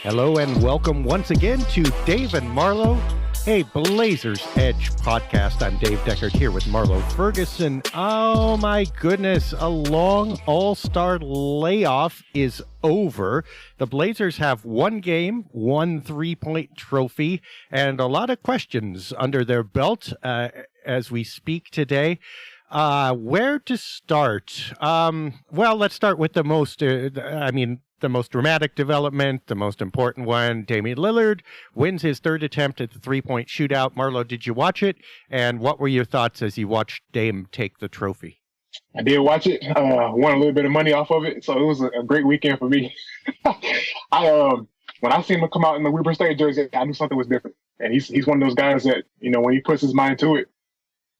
Hello and welcome once again to Dave and Marlow, a Blazers Edge podcast. I'm Dave Deckard here with Marlow Ferguson. Oh my goodness, a long all-star layoff is over. The Blazers have one game, one three-point trophy, and a lot of questions under their belt as we speak today. Where to start? Well, let's start with the most dramatic development, the most important one. Damian Lillard wins his third attempt at the three-point shootout. Marlow, did you watch it? And what were your thoughts as you watched Dame take the trophy? I did watch it. Won a little bit of money off of it, so it was a great weekend for me. When I seen him come out in the Weber State jersey, I knew something was different. And he's one of those guys that, when he puts his mind to it,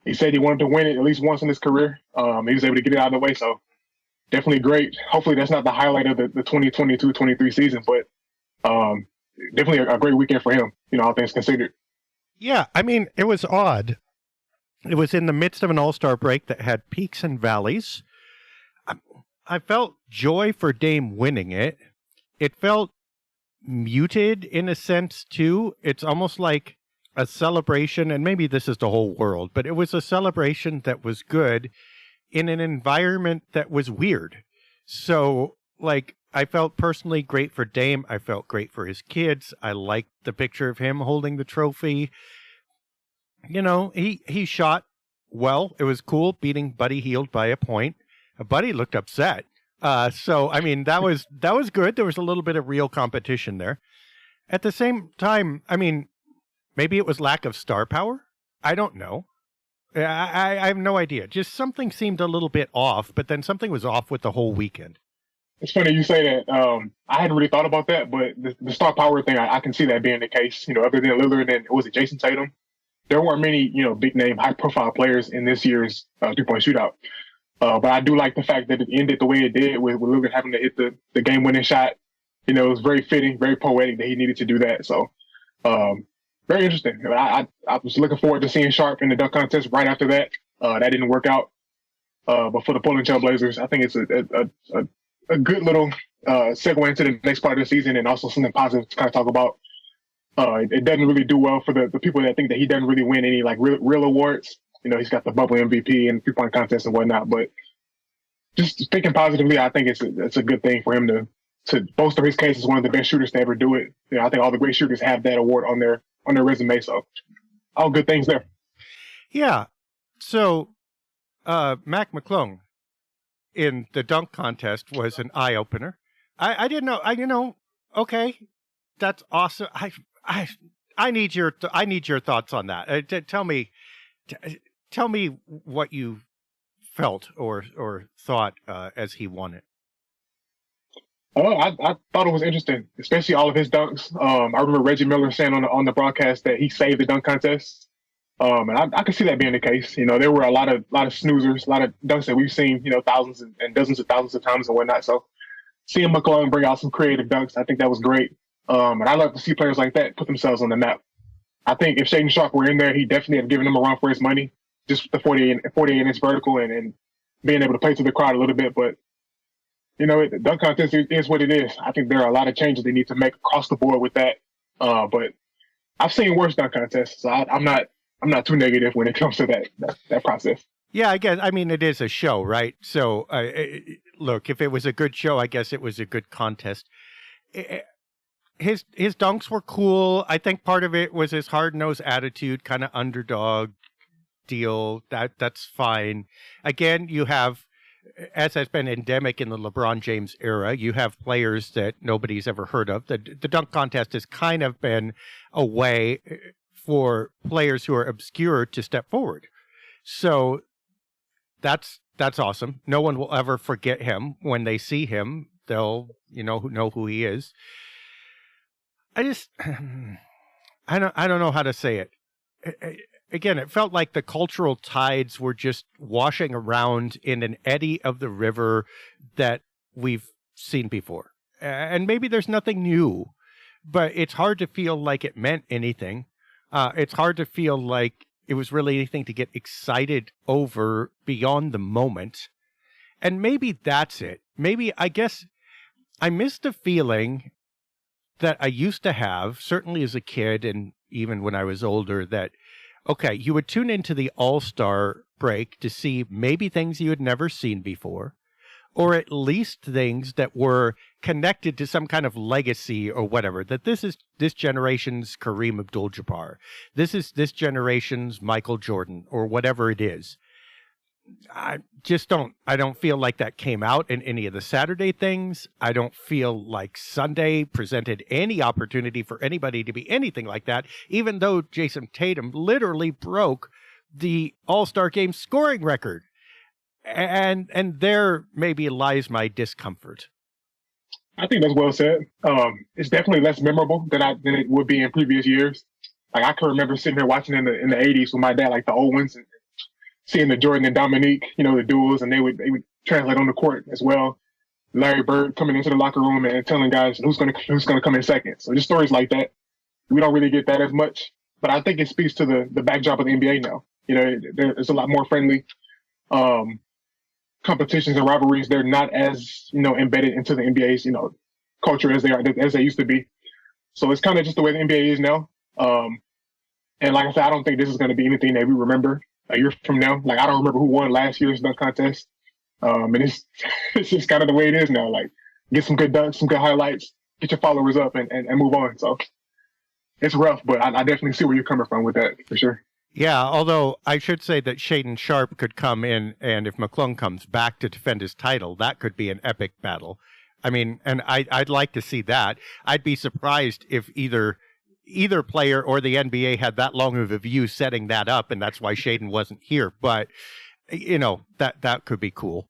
he said he wanted to win it at least once in his career. He was able to get it out of the way, so definitely great. Hopefully that's not the highlight of the 2022-23 season, but definitely a great weekend for him, all things considered. Yeah, it was odd. It was in the midst of an all-star break that had peaks and valleys. I felt joy for Dame winning it. It felt muted in a sense, too. It's almost like a celebration, and maybe this is the whole world, but it was a celebration that was good in an environment that was weird. So, I felt personally great for Dame. I felt great for his kids. I liked the picture of him holding the trophy. He shot well. It was cool beating Buddy Hield by a point. Buddy looked upset. That was good. There was a little bit of real competition there. At the same time, maybe it was lack of star power. I don't know. I have no idea. Just something seemed a little bit off, but then something was off with the whole weekend. It's funny you say that. I hadn't really thought about that, but the star power thing, I can see that being the case. Other than Lillard and was it Jason Tatum, there weren't many, big name, high profile players in this year's 3-point shootout. But I do like the fact that it ended the way it did with Lillard having to hit the game winning shot. It was very fitting, very poetic that he needed to do that. So, very interesting. I was looking forward to seeing Sharpe in the dunk contest right after that. That didn't work out. But for the Portland Trail Blazers, I think it's a good little segue into the next part of the season and also something positive to kind of talk about. It doesn't really do well for the people that think that he doesn't really win any real awards. He's got the bubble MVP and 3-point contest and whatnot. But just thinking positively, I think it's a good thing for him to bolster his case as one of the best shooters to ever do it. I think all the great shooters have that award on their resume. So all good things there. Yeah. So Mac McClung in the dunk contest was an eye opener. I didn't know. Okay, that's awesome. I need your thoughts on that. Tell me what you felt or thought as he won it. Oh, I thought it was interesting, especially all of his dunks. I remember Reggie Miller saying on the broadcast that he saved the dunk contest. And I could see that being the case. There were a lot of snoozers, a lot of dunks that we've seen, thousands and dozens of thousands of times and whatnot. So seeing McClung bring out some creative dunks, I think that was great. And I love to see players like that put themselves on the map. I think if Shaedon Sharpe were in there, he'd definitely have given him a run for his money, just the 48-inch vertical and being able to play to the crowd a little bit. But the dunk contest is what it is. I think there are a lot of changes they need to make across the board with that. But I've seen worse dunk contests, so I'm not too negative when it comes to that process. Yeah, I guess. It is a show, right? So, look, if it was a good show, I guess it was a good contest. His dunks were cool. I think part of it was his hard-nosed attitude, kind of underdog deal. That's fine. Again, you have, as has been endemic in the LeBron James era, you have players that nobody's ever heard of. The dunk contest has kind of been a way for players who are obscure to step forward. So that's awesome. No one will ever forget him. When they see him, they'll know who he is. I don't know how to say it. Again, it felt like the cultural tides were just washing around in an eddy of the river that we've seen before. And maybe there's nothing new, but it's hard to feel like it meant anything. It's hard to feel like it was really anything to get excited over beyond the moment. And maybe that's it. Maybe, I guess, I missed the feeling that I used to have, certainly as a kid and even when I was older, that, okay, you would tune into the All-Star break to see maybe things you had never seen before, or at least things that were connected to some kind of legacy or whatever, that this is this generation's Kareem Abdul-Jabbar. This is this generation's Michael Jordan, or whatever it is. I don't feel like that came out in any of the Saturday things. I don't feel like Sunday presented any opportunity for anybody to be anything like that, even though Jason Tatum literally broke the All-Star game scoring record. And there maybe lies my discomfort. I think that's well said. It's definitely less memorable than it would be in previous years. Like I can remember sitting here watching in the 80s with my dad, like the Owens, and seeing the Jordan and Dominique, the duels, and they would translate on the court as well. Larry Bird coming into the locker room and telling guys who's gonna come in second. So just stories like that, we don't really get that as much. But I think it speaks to the backdrop of the NBA now. There's a lot more friendly competitions and rivalries. They're not as embedded into the NBA's culture as they used to be. So it's kind of just the way the NBA is now. And like I said, I don't think this is going to be anything that we remember a year from now. Like I don't remember who won last year's dunk contest. And it's just kind of the way it is now. Like get some good dunks, some good highlights, get your followers up, and move on. So it's rough, but I definitely see where you're coming from with that for sure. Yeah, although I should say that Shaedon Sharpe could come in, and if McClung comes back to defend his title, that could be an epic battle. I mean, and I'd like to see that. I'd be surprised if either player or the NBA had that long of a view setting that up, and that's why Shaedon wasn't here. But, that could be cool.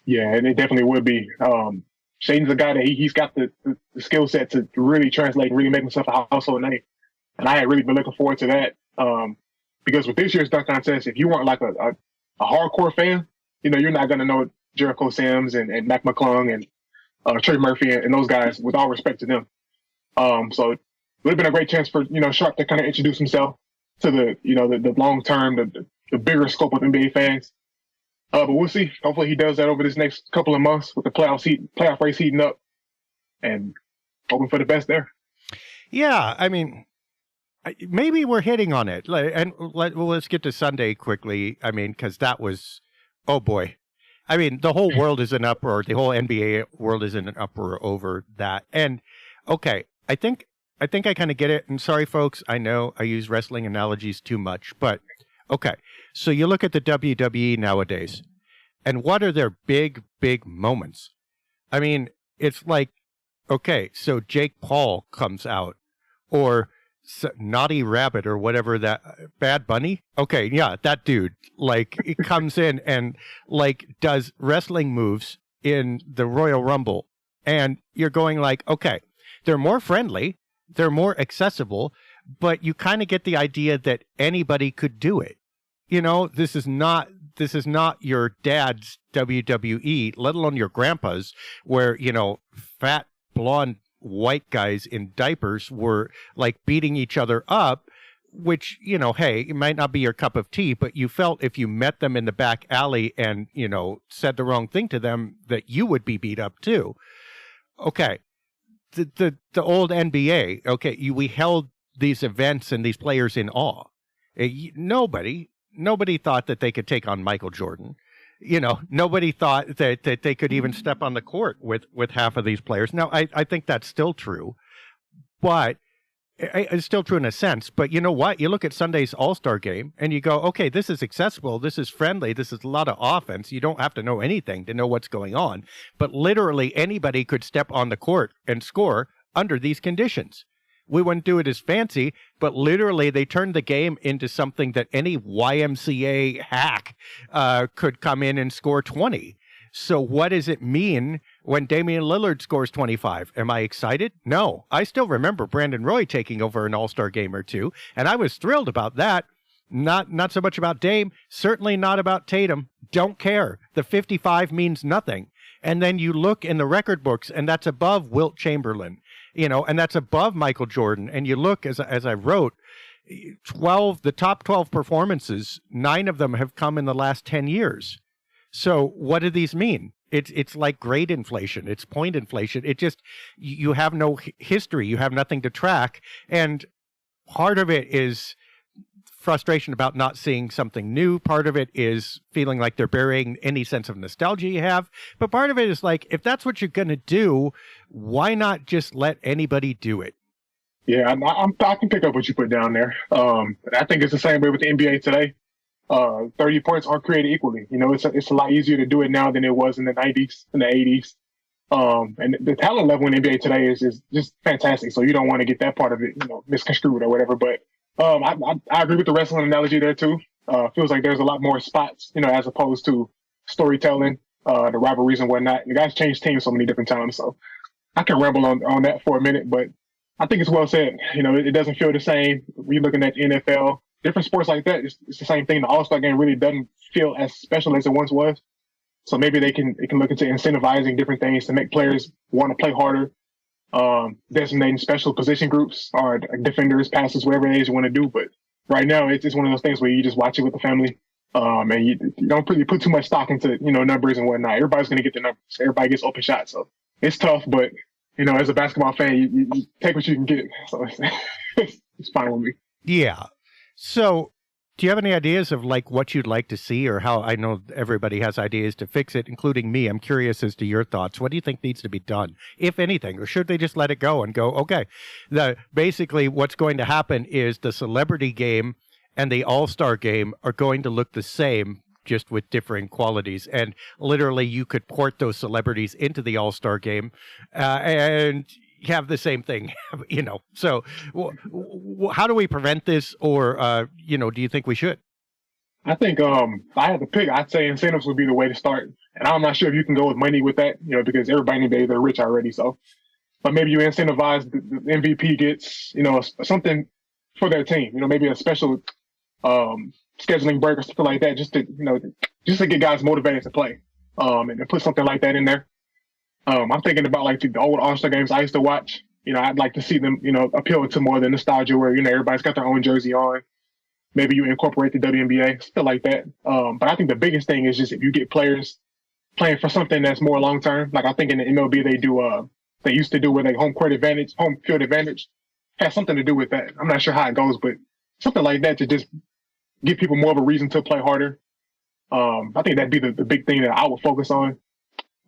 Yeah, and it definitely would be. Shaedon's a guy that he's got the skill set to really translate and really make himself a household name. And I had really been looking forward to that. Because with this year's dunk contest, if you weren't like a hardcore fan, you're not going to know Jericho Sims and Mac McClung and Trey Murphy and those guys, with all respect to them. So it would have been a great chance for, Sharpe to kind of introduce himself to the long term, the bigger scope of NBA fans. But we'll see. Hopefully he does that over this next couple of months with the playoff race heating up, and hoping for the best there. Yeah, I mean, maybe we're hitting on it. And let's get to Sunday quickly. I mean, because that was, oh boy. I mean, the whole world is in uproar. The whole NBA world is in an uproar over that. And okay, I think I kind of get it. And sorry, folks, I know I use wrestling analogies too much, but okay. So you look at the WWE nowadays, and what are their big moments? I mean, it's like, okay, so Jake Paul comes out, or Naughty Rabbit, or whatever, that Bad Bunny. Okay, yeah, that dude, like, it comes in and like does wrestling moves in the Royal Rumble, and you're going like, okay, they're more friendly, they're more accessible, but you kind of get the idea that anybody could do it. This is not your dad's WWE, let alone your grandpa's, where, fat, blonde, white guys in diapers were like beating each other up, which, hey, it might not be your cup of tea, but you felt if you met them in the back alley and, said the wrong thing to them, that you would be beat up too. Okay. The old NBA, okay, we held these events and these players in awe. Nobody thought that they could take on Michael Jordan. Nobody thought that they could even step on the court with half of these players. Now, I think that's still true, but it's still true in a sense. But you know what? You look at Sunday's All-Star game and you go, okay, this is accessible. This is friendly. This is a lot of offense. You don't have to know anything to know what's going on. But literally anybody could step on the court and score under these conditions. We wouldn't do it as fancy, but literally they turned the game into something that any YMCA hack could come in and score 20. So what does it mean when Damian Lillard scores 25? Am I excited? No. I still remember Brandon Roy taking over an All-Star game or two, and I was thrilled about that. Not so much about Dame, certainly not about Tatum. Don't care. The 55 means nothing. And then you look in the record books, and that's above Wilt Chamberlain. And that's above Michael Jordan. And you look, as I wrote, the top 12 performances, 9 of them have come in the last 10 years. So what do these mean? It's like grade inflation. It's point inflation. It just, you have no history. You have nothing to track. And part of it is frustration about not seeing something new. Part of it is feeling like they're burying any sense of nostalgia you have. But part of it is like, if that's what you're going to do, why not just let anybody do it? Yeah, I can pick up what you put down there. I think it's the same way with the NBA today. 30 points aren't created equally. You know, it's a lot easier to do it now than it was in the 90s, in the 80s. And the talent level in the NBA today is just fantastic. So you don't want to get that part of it, you know, misconstrued or whatever. But I agree with the wrestling analogy there too. Feels like there's a lot more spots, you know, as opposed to storytelling, the rivalries and whatnot. The guys change teams so many different times. So I can ramble on that for a minute, but I think it's well said. You know, it doesn't feel the same. We're looking at the NFL, different sports like that. It's the same thing. The All-Star game really doesn't feel as special as it once was. So maybe they can look into incentivizing different things to make players want to play harder, designating special position groups or defenders, passes, whatever it is you want to do. But right now, it's one of those things where you just watch it with the family, and you don't really put too much stock into, you know, numbers and whatnot. Everybody's going to get the numbers. Everybody gets open shots. So it's tough, but, you know, as a basketball fan, you take what you can get. So it's fine with me. Yeah. So do you have any ideas of like what you'd like to see, or how? I know everybody has ideas to fix it, including me. I'm curious as to your thoughts. What do you think needs to be done, if anything, or should they just let it go and go, okay, basically what's going to happen is the celebrity game and the all-star game are going to look the same, just with differing qualities. And literally you could port those celebrities into the all-star game and have the same thing, you know. So how do we prevent this, or, you know, do you think we should? I think if I had to pick, I'd say incentives would be the way to start. And I'm not sure if you can go with money with that, you know, because everybody in the NBA, they're rich already. So, but maybe you incentivize the MVP gets, you know, something for their team, you know, maybe a special scheduling break or something like that, just to get guys motivated to play, and put something like that in there. I'm thinking about like the old All-Star games I used to watch. You know, I'd like to see them, you know, appeal to more than nostalgia where, you know, everybody's got their own jersey on. Maybe you incorporate the WNBA, stuff like that. But I think the biggest thing is just if you get players playing for something that's more long-term. Like I think in the MLB, they used to do where they home field advantage has something to do with that. I'm not sure how it goes, but something like that to just give people more of a reason to play harder. I think that'd be the big thing that I would focus on.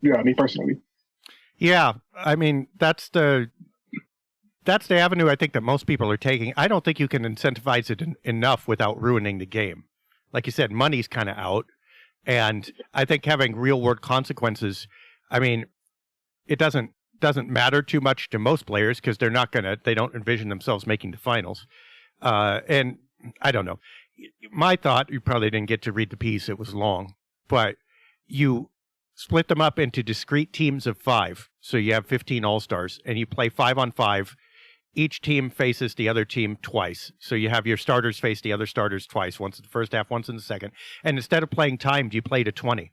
Yeah, me personally. Yeah, I mean, that's the avenue I think that most people are taking. I don't think you can incentivize it enough without ruining the game. Like you said, money's kind of out. And I think having real world consequences, I mean, it doesn't matter too much to most players because they don't envision themselves making the finals. And I don't know. My thought, you probably didn't get to read the piece, it was long, but you split them up into discrete teams of 5. So you have 15 All-Stars, and you play 5-on-5. Each team faces the other team twice. So you have your starters face the other starters twice, once in the first half, once in the second. And instead of playing timed, you play to 20,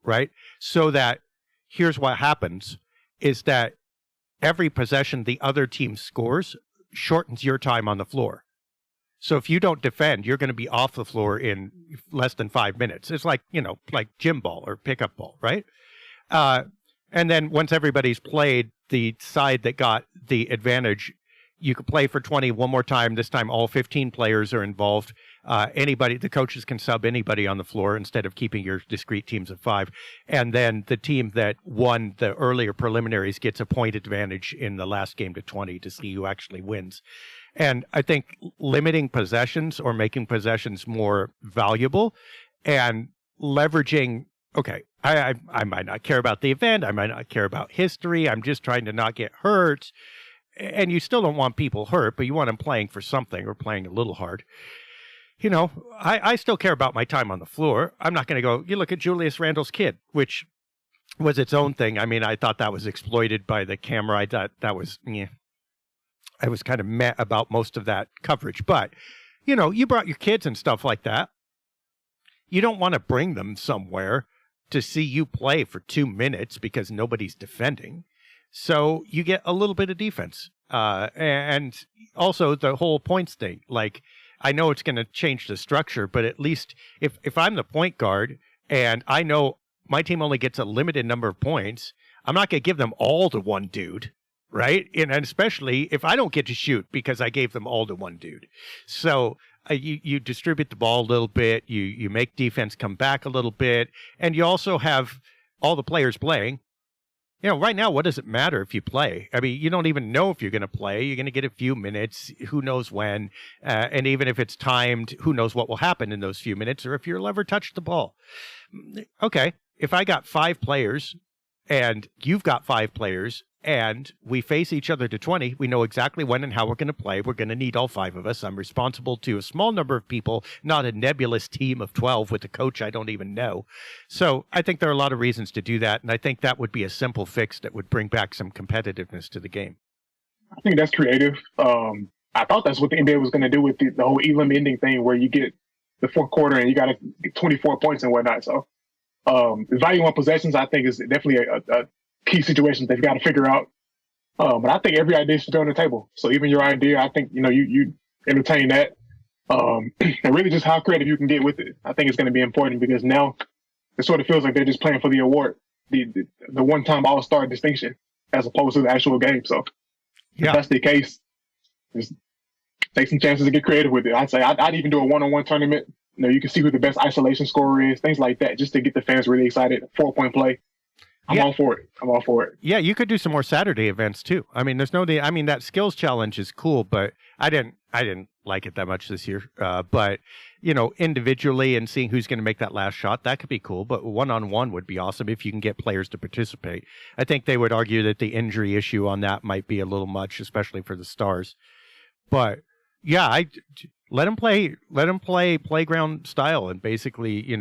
right? So that here's what happens is that every possession the other team scores shortens your time on the floor. So if you don't defend, you're going to be off the floor in less than 5 minutes. It's like, you know, like gym ball or pickup ball, right? And then once everybody's played, the side that got the advantage, you could play for 20 one more time. This time all 15 players are involved. The coaches can sub anybody on the floor instead of keeping your discrete teams of 5. And then the team that won the earlier preliminaries gets a point advantage in the last game to 20 to see who actually wins. And I think limiting possessions or making possessions more valuable and leveraging, okay, I might not care about the event. I might not care about history. I'm just trying to not get hurt. And you still don't want people hurt, but you want them playing for something or playing a little hard. You know, I still care about my time on the floor. I'm not going to go, you look at Julius Randle's kid, which was its own thing. I mean, I thought that was exploited by the camera. I thought that was, I was kind of meh about most of that coverage. But, you know, you brought your kids and stuff like that. You don't want to bring them somewhere to see you play for 2 minutes because nobody's defending. So you get a little bit of defense. And also the whole points thing. Like, I know it's going to change the structure, but at least if I'm the point guard and I know my team only gets a limited number of points, I'm not going to give them all to one dude, right? And especially if I don't get to shoot because I gave them all to one dude. So you distribute the ball a little bit, you make defense come back a little bit, and you also have all the players playing. You know, right now, what does it matter if you play? I mean, you don't even know if you're going to play. You're going to get a few minutes. Who knows when? And even if it's timed, who knows what will happen in those few minutes, or if you'll ever touch the ball. Okay, if I got 5 players and you've got 5 players and we face each other to 20, we know exactly when and how we're going to play. We're going to need all 5 of us. I'm responsible to a small number of people, not a nebulous team of 12 with a coach I don't even know. So I think there are a lot of reasons to do that, and I think that would be a simple fix that would bring back some competitiveness to the game. I think that's creative. I thought that's what the NBA was going to do with the whole Elam ending thing, where you get the fourth quarter and you got to get 24 points and whatnot. So the value on possessions, I think, is definitely a key situation they've got to figure out. But I think every idea should be on the table. So even your idea, I think, you entertain that. And really just how creative you can get with it. I think it's going to be important, because now it sort of feels like they're just playing for the award, the one-time all-star distinction, as opposed to the actual game. So if that's the case, just take some chances to get creative with it. I'd say I'd even do a one-on-one tournament. You can see who the best isolation scorer is, things like that, just to get the fans really excited. 4-point play. I'm all for it. Yeah, you could do some more Saturday events too. I mean, that skills challenge is cool, but I didn't like it that much this year. But individually and seeing who's going to make that last shot, that could be cool. But one-on-one would be awesome if you can get players to participate. I think they would argue that the injury issue on that might be a little much, especially for the stars. But yeah, let them play playground style, and basically,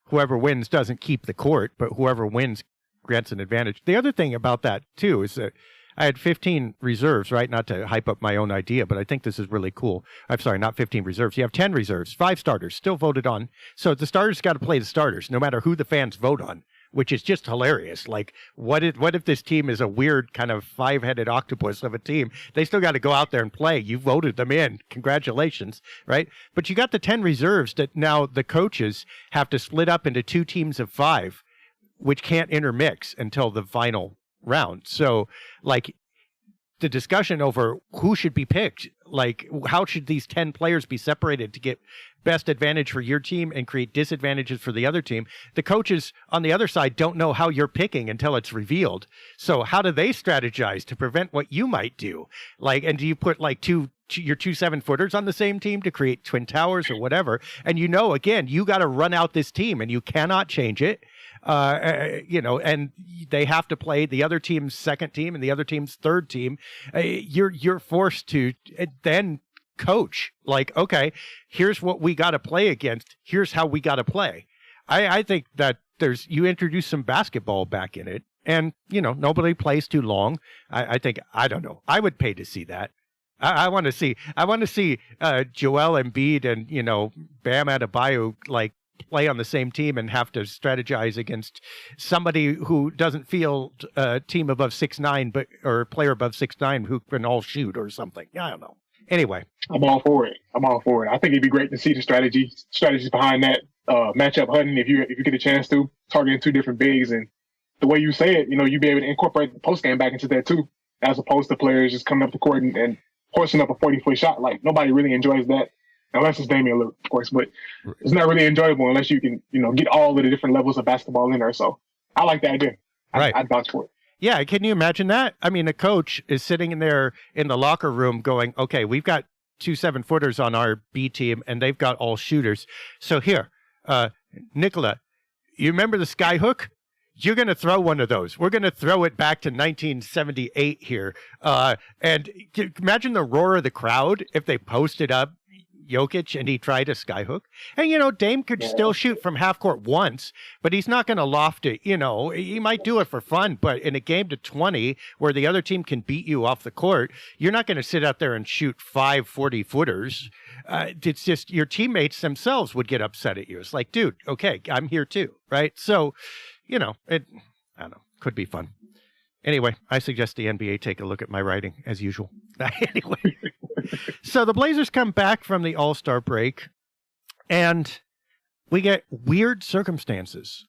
whoever wins doesn't keep the court, but whoever wins grants an advantage. The other thing about that too is that I had 15 reserves, right? Not to hype up my own idea, but I think this is really cool. I'm sorry, not 15 reserves. You have 10 reserves, 5 starters, still voted on. So the starters got to play the starters, no matter who the fans vote on, which is just hilarious. Like, what if this team is a weird kind of 5-headed octopus of a team? They still got to go out there and play. You voted them in. Congratulations, right? But you got the 10 reserves that now the coaches have to split up into 2 teams of 5, which can't intermix until the final round. So, like, the discussion over who should be picked, like, how should these 10 players be separated to get best advantage for your team and create disadvantages for the other team? The coaches on the other side don't know how you're picking until it's revealed. So how do they strategize to prevent what you might do? Like, and do you put like your 2 7-footers on the same team to create twin towers or whatever? And again, you got to run out this team and you cannot change it. And they have to play the other team's second team and the other team's third team. You're forced to then coach, like, okay, here's what we got to play against. Here's how we got to play. I think that you introduce some basketball back in it, and, nobody plays too long. I think, I don't know. I would pay to see that. I want to see Joel Embiid and, Bam Adebayo, like, play on the same team and have to strategize against somebody who doesn't field a team above 6'9", or a player above 6'9" who can all shoot or something. I don't know. Anyway, I'm all for it. I think it'd be great to see the strategies behind that matchup hunting. If you get a chance to targeting 2 different bigs, and the way you say it, you'd be able to incorporate the post game back into that too, as opposed to players just coming up the court and hoisting up a 40-foot shot. Like, nobody really enjoys that. Unless it's Damian Lillard, of course, but it's not really enjoyable unless you can, get all of the different levels of basketball in there. So I like the idea. Right. I'd vouch for it. Yeah, can you imagine that? I mean, a coach is sitting in there in the locker room going, okay, we've got 2 7-footers on our B team, and they've got all shooters. So here, Nicola, you remember the sky hook? You're going to throw one of those. We're going to throw it back to 1978 here. And imagine the roar of the crowd if they posted up Jokic and he tried a skyhook. And, Dame could still shoot from half court once, but he's not going to loft it. He might do it for fun, but in a game to 20 where the other team can beat you off the court, you're not going to sit out there and shoot 5 40-footers. It's just your teammates themselves would get upset at you. It's like, dude, okay, I'm here too, right? So, I don't know, could be fun. Anyway, I suggest the NBA take a look at my writing, as usual. Anyway, so the Blazers come back from the All-Star break, and we get weird circumstances.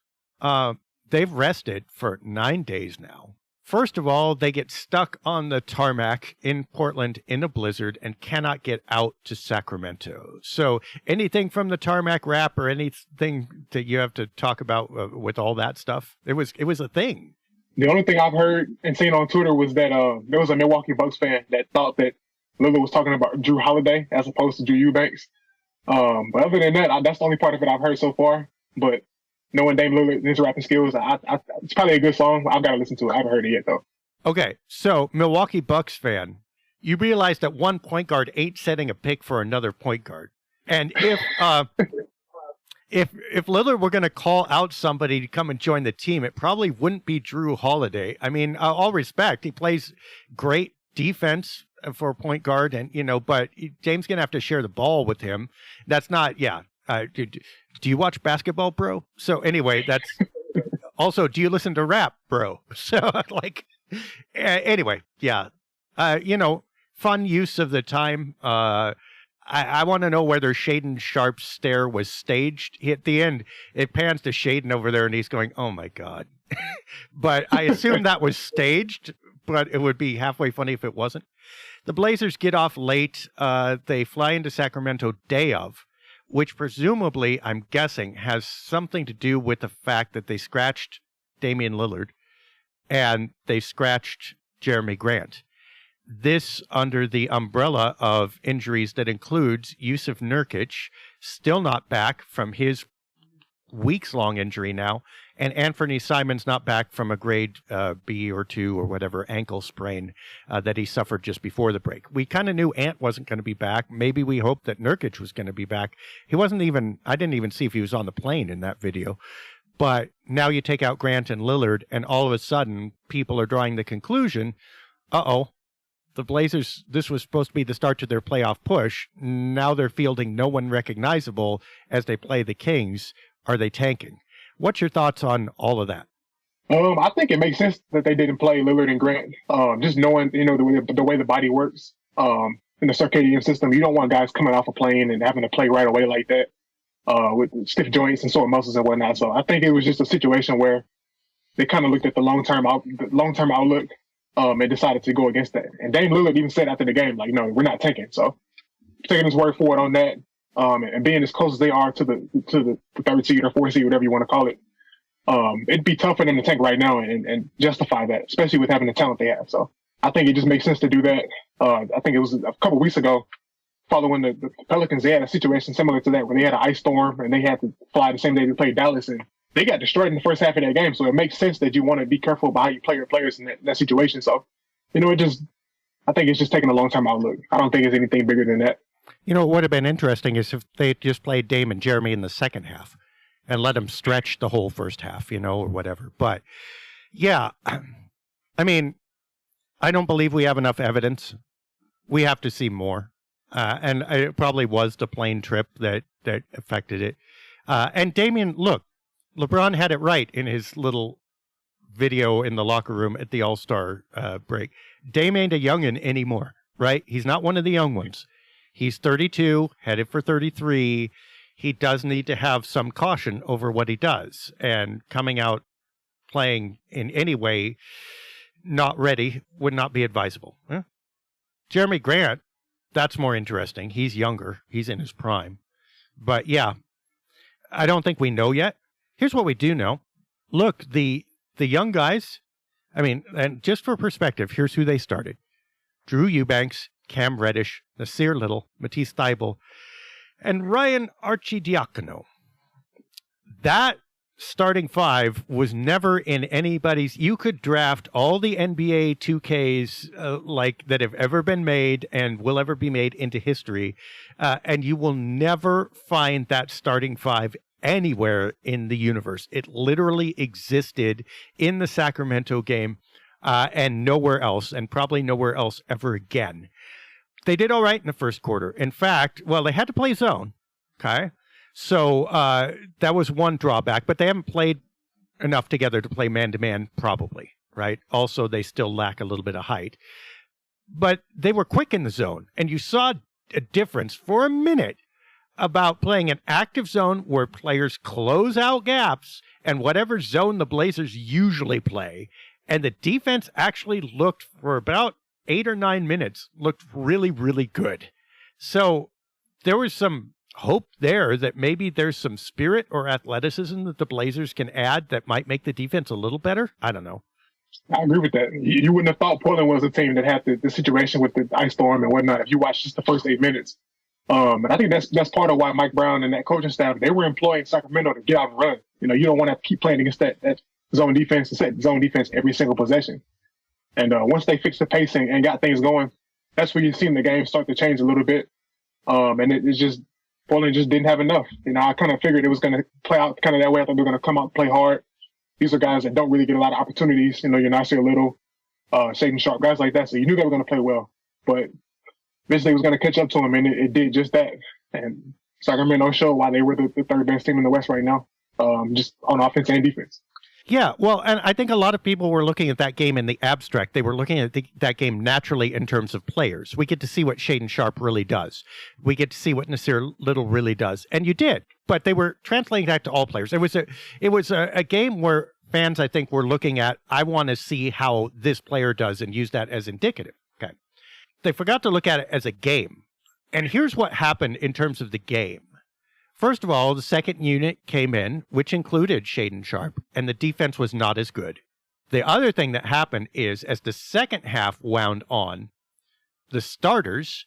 they've rested for 9 days now. First of all, they get stuck on the tarmac in Portland in a blizzard and cannot get out to Sacramento. So anything from the tarmac wrap or anything that you have to talk about with all that stuff, it was a thing. The only thing I've heard and seen on Twitter was that there was a Milwaukee Bucks fan that thought that Lillard was talking about Drew Holiday as opposed to Drew Eubanks. But other than that, that's the only part of it I've heard so far. But knowing Dame Lillard and his rapping skills, it's probably a good song. I've got to listen to it. I haven't heard it yet, though. Okay, so Milwaukee Bucks fan, you realize that one point guard ain't setting a pick for another point guard. And if Lillard were going to call out somebody to come and join the team, it probably wouldn't be Drew Holiday. I mean, all respect, he plays great defense for a point guard, and but Dame's going to have to share the ball with him. That's not, do you watch basketball, bro? So anyway, that's also, do you listen to rap, bro? So anyway, yeah. Fun use of the time. I want to know whether Shaedon Sharpe's stare was staged. At the end, it pans to Shaedon over there, and he's going, oh, my God. But I assume that was staged, but it would be halfway funny if it wasn't. The Blazers get off late. They fly into Sacramento day of, which presumably, I'm guessing, has something to do with the fact that they scratched Damian Lillard and they scratched Jeremy Grant. This under the umbrella of injuries that includes Yusuf Nurkic, still not back from his weeks-long injury now, and Anthony Simons not back from a grade B or 2 or whatever ankle sprain that he suffered just before the break. We kind of knew Ant wasn't going to be back. Maybe we hoped that Nurkic was going to be back. I didn't even see if he was on the plane in that video. But now you take out Grant and Lillard, and all of a sudden people are drawing the conclusion, the Blazers, this was supposed to be the start to their playoff push. Now they're fielding no one recognizable as they play the Kings. Are they tanking? What's your thoughts on all of that? I think it makes sense that they didn't play Lillard and Grant. Just knowing, the way the body works in the circadian system, you don't want guys coming off a plane and having to play right away like that with stiff joints and sore muscles and whatnot. So I think it was just a situation where they kind of looked at the long-term outlook and decided to go against that. And Dame Lillard even said after the game, no, we're not tanking. So taking his word for it on that. And being as close as they are to the third seed or fourth seed, whatever you want to call it, it'd be tough for them to tank right now and justify that, especially with having the talent they have. So I think it just makes sense to do that. I think it was a couple weeks ago, following the Pelicans, they had a situation similar to that where they had an ice storm and they had to fly the same day they played Dallas, and they got destroyed in the first half of that game. So it makes sense that you want to be careful about how you play your players in that situation. So, I think it's just taking a long-term outlook. I don't think it's anything bigger than that. What would have been interesting is if they just played Dame and Jeremy in the second half and let them stretch the whole first half, or whatever. But, yeah, I mean, I don't believe we have enough evidence. We have to see more. And it probably was the plane trip that affected it. And Damian, look, LeBron had it right in his little video in the locker room at the All-Star break. Dame ain't a youngin' anymore, right? He's not one of the young ones. He's 32, headed for 33. He does need to have some caution over what he does. And coming out playing in any way not ready would not be advisable. Jeremy Grant, that's more interesting. He's younger. He's in his prime. But yeah, I don't think we know yet. Here's what we do know. Look, the young guys, and just for perspective, here's who they started. Drew Eubanks, Cam Reddish, Nassir Little, Matisse Thybulle, and Ryan Arcidiacono. That starting five was never in anybody's. You could draft all the NBA 2Ks that have ever been made and will ever be made into history, and you will never find that starting five anywhere in the universe. It literally existed in the Sacramento game and nowhere else, and probably nowhere else ever again. They did all right in the first quarter. In fact, they had to play zone, okay? So that was one drawback, but they haven't played enough together to play man-to-man probably, right? Also, they still lack a little bit of height. But they were quick in the zone, and you saw a difference for a minute about playing an active zone where players close out gaps and whatever zone the Blazers usually play. And the defense actually looked, for about 8 or 9 minutes, looked really, really good. So there was some hope there that maybe there's some spirit or athleticism that the Blazers can add that might make the defense a little better. I don't know. I agree with that. You wouldn't have thought Portland was a team that had the situation with the ice storm and whatnot if you watched just the first 8 minutes. And I think that's part of why Mike Brown and that coaching staff, they were employing Sacramento to get out and run. You know, you don't want to keep playing against that zone defense and set zone defense every single possession. And once they fixed the pacing and got things going, that's where you've seen the game start to change a little bit. And it's just, Portland just didn't have enough. You know, I kind of figured it was going to play out kind of that way. I thought they were going to come out and play hard. These are guys that don't really get a lot of opportunities. You know, your Nassir Little, Shaedon Sharpe, guys like that. So you knew they were going to play well. But eventually was going to catch up to them, and it did just that. And Sacramento showed why they were the third best team in the West right now, just on offense and defense. Yeah, well, and I think a lot of people were looking at that game in the abstract. They were looking at that game naturally in terms of players. We get to see what Shaedon Sharpe really does. We get to see what Nassir Little really does. And you did, but they were translating that to all players. It was a game where fans, I think, were looking at, I want to see how this player does and use that as indicative. Okay. They forgot to look at it as a game. And here's what happened in terms of the game. First of all, the second unit came in, which included Shaedon Sharpe, and the defense was not as good. The other thing that happened is, as the second half wound on, the starters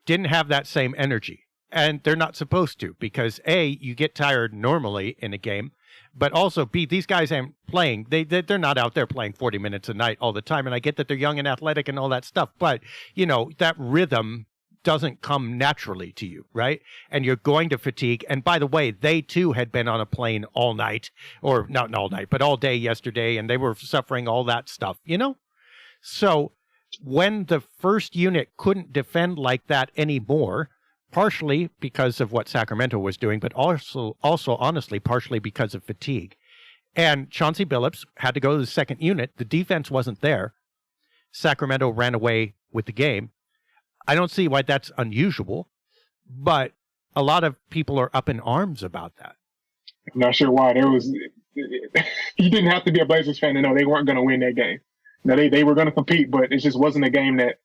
didn't have that same energy. And they're not supposed to, because A, you get tired normally in a game, but also B, these guys aren't playing. They're not out there playing 40 minutes a night all the time. And I get that they're young and athletic and all that stuff, but, you know, that rhythm doesn't come naturally to you, right? And you're going to fatigue. And by the way, they too had been on a plane all night, or not all night, but all day yesterday, and they were suffering all that stuff, you know? So when the first unit couldn't defend like that anymore, partially because of what Sacramento was doing, but also honestly, partially because of fatigue. And Chauncey Billups had to go to the second unit. The defense wasn't there. Sacramento ran away with the game. I don't see why that's unusual, but a lot of people are up in arms about that. I'm not sure why. You didn't have to be a Blazers fan to know they weren't going to win that game. Now, they were going to compete, but it just wasn't a game that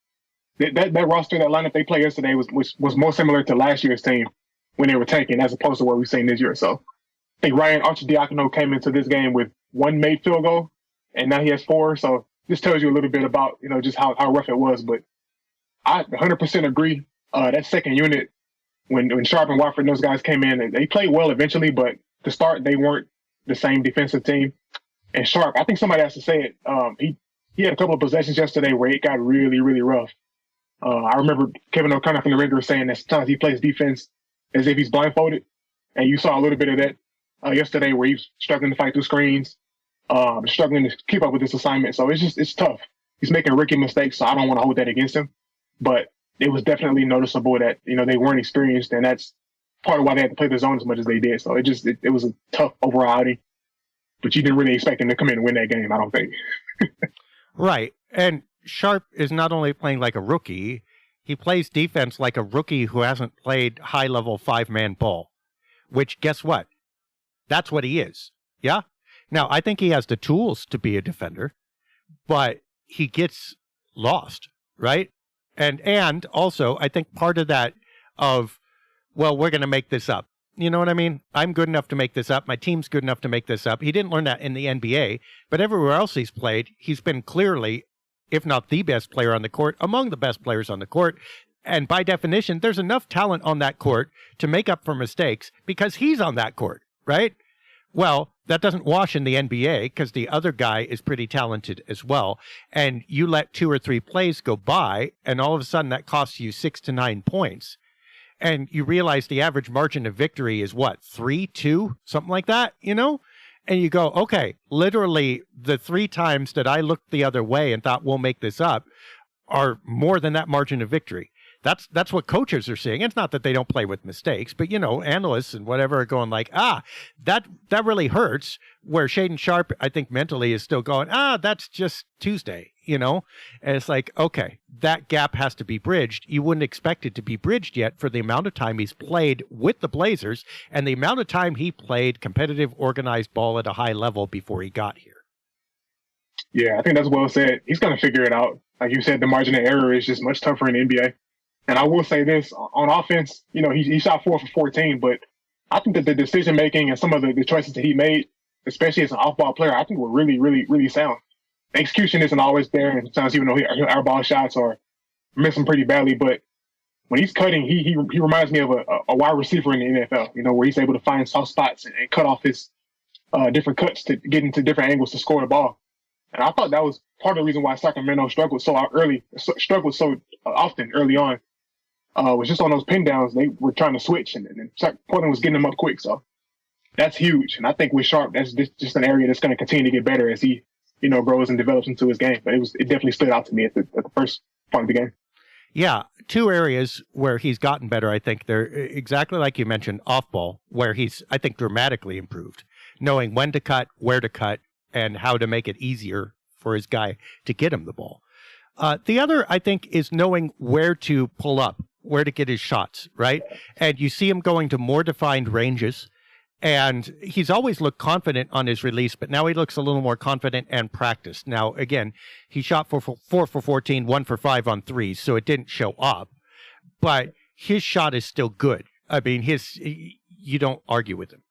roster, that lineup they played yesterday was more similar to last year's team when they were tanking as opposed to what we've seen this year. So I think Ryan Arcidiacono came into this game with 1 made field goal, and now he has 4. So this tells you a little bit about, you know, just how rough it was. But I 100% agree. That second unit, when Sharpe and Watford and those guys came in, they played well eventually, but to start, they weren't the same defensive team. And Sharpe, I think somebody has to say it. He had a couple of possessions yesterday where it got really, really rough. I remember Kevin O'Connor from the Ringer saying that sometimes he plays defense as if he's blindfolded. And you saw a little bit of that yesterday where he was struggling to fight through screens, struggling to keep up with this assignment. So it's tough. He's making rookie mistakes, so I don't want to hold that against him. But it was definitely noticeable that, you know, they weren't experienced, and that's part of why they had to play the zone as much as they did. So it was a tough overall outing. But you didn't really expect him to come in and win that game, I don't think. Right. And Sharpe is not only playing like a rookie, he plays defense like a rookie who hasn't played high-level 5-man ball, which, guess what? That's what he is. Yeah? Now, I think he has the tools to be a defender, but he gets lost, right? And also, I think part of that of, well, we're going to make this up. You know what I mean? I'm good enough to make this up. My team's good enough to make this up. He didn't learn that in the NBA, but everywhere else he's played, he's been clearly, if not the best player on the court, among the best players on the court. And by definition, there's enough talent on that court to make up for mistakes because he's on that court, right? Well, that doesn't wash in the NBA because the other guy is pretty talented as well. And you let 2 or 3 plays go by, and all of a sudden that costs you 6 to 9 points. And you realize the average margin of victory is what, 3-2, something like that, you know? And you go, okay, literally the 3 times that I looked the other way and thought we'll make this up are more than that margin of victory. That's what coaches are seeing. It's not that they don't play with mistakes, but, you know, analysts and whatever are going like, that really hurts, where Shaedon Sharpe, I think mentally is still going, that's just Tuesday, you know? And it's like, okay, that gap has to be bridged. You wouldn't expect it to be bridged yet for the amount of time he's played with the Blazers and the amount of time he played competitive, organized ball at a high level before he got here. Yeah, I think that's well said. He's going to figure it out. Like you said, the margin of error is just much tougher in the NBA. And I will say this, on offense, you know, he shot 4 for 14, but I think that the decision-making and some of the choices that he made, especially as an off-ball player, I think were really, really, really sound. The execution isn't always there, and sometimes even though he'll airball shots or miss them pretty badly, but when he's cutting, he reminds me of a wide receiver in the NFL, you know, where he's able to find soft spots and cut off his different cuts to get into different angles to score the ball. And I thought that was part of the reason why Sacramento struggled so often early on. Was just on those pin downs, they were trying to switch, and Portland was getting them up quick. So that's huge. And I think with Sharpe, that's just an area that's going to continue to get better as he, you know, grows and develops into his game. But it definitely stood out to me at the first part of the game. Yeah, two areas where he's gotten better, I think. They're exactly like you mentioned, off ball, where he's, I think, dramatically improved, knowing when to cut, where to cut, and how to make it easier for his guy to get him the ball. The other, I think, is knowing where to pull up, where to get his shots, right? And you see him going to more defined ranges, and he's always looked confident on his release, but now he looks a little more confident and practiced. Now, again, he shot 4 for 14, 1 for 5 on threes, so it didn't show up, but his shot is still good. I mean, you don't argue with him.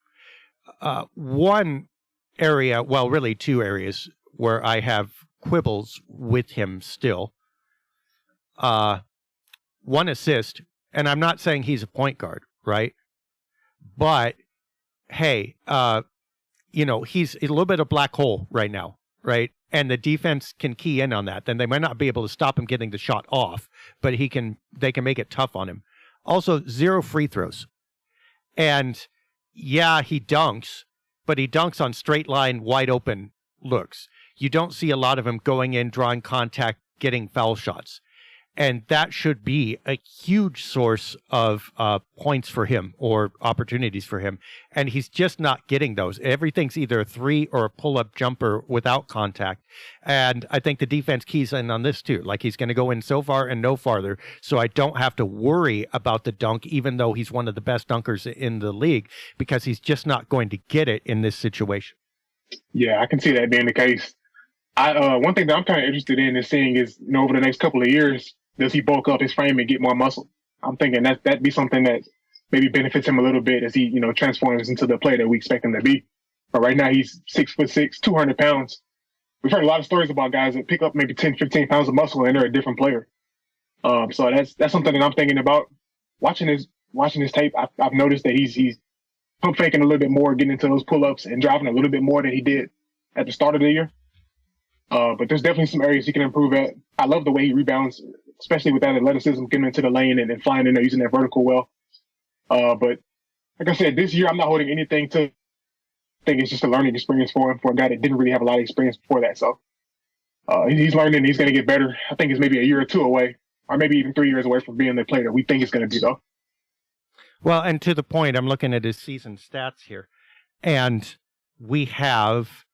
One area, well, really two areas where I have quibbles with him still. One assist, and I'm not saying he's a point guard, right? But hey, you know, he's a little bit of black hole right now, right? And the defense can key in on that. Then they might not be able to stop him getting the shot off, but they can make it tough on him. Also, 0 free throws. And yeah, he dunks, but he dunks on straight line, wide open looks. You don't see a lot of him going in, drawing contact, getting foul shots. And that should be a huge source of points for him or opportunities for him. And he's just not getting those. Everything's either a 3 or a pull-up jumper without contact. And I think the defense keys in on this too. Like, he's going to go in so far and no farther. So I don't have to worry about the dunk, even though he's one of the best dunkers in the league, because he's just not going to get it in this situation. Yeah, I can see that being the case. One thing that I'm kind of interested in is seeing is, you know, over the next couple of years, does he bulk up his frame and get more muscle? I'm thinking that'd be something that maybe benefits him a little bit as he, you know, transforms into the player that we expect him to be. But right now he's 6'6", 200 pounds. We've heard a lot of stories about guys that pick up maybe 10, 15 pounds of muscle and they're a different player. So that's something that I'm thinking about. Watching his tape, I've noticed that he's pump faking a little bit more, getting into those pull-ups and driving a little bit more than he did at the start of the year. But there's definitely some areas he can improve at. I love the way he rebounds, especially with that athleticism, getting into the lane and flying in there, using that vertical well. But like I said, this year I'm not holding anything to. I think it's just a learning experience for him, for a guy that didn't really have a lot of experience before that. So he's learning, he's going to get better. I think it's maybe a year or two away, or maybe even 3 years away from being the player that we think he's going to be, though. Well, and to the point, I'm looking at his season stats here, and we have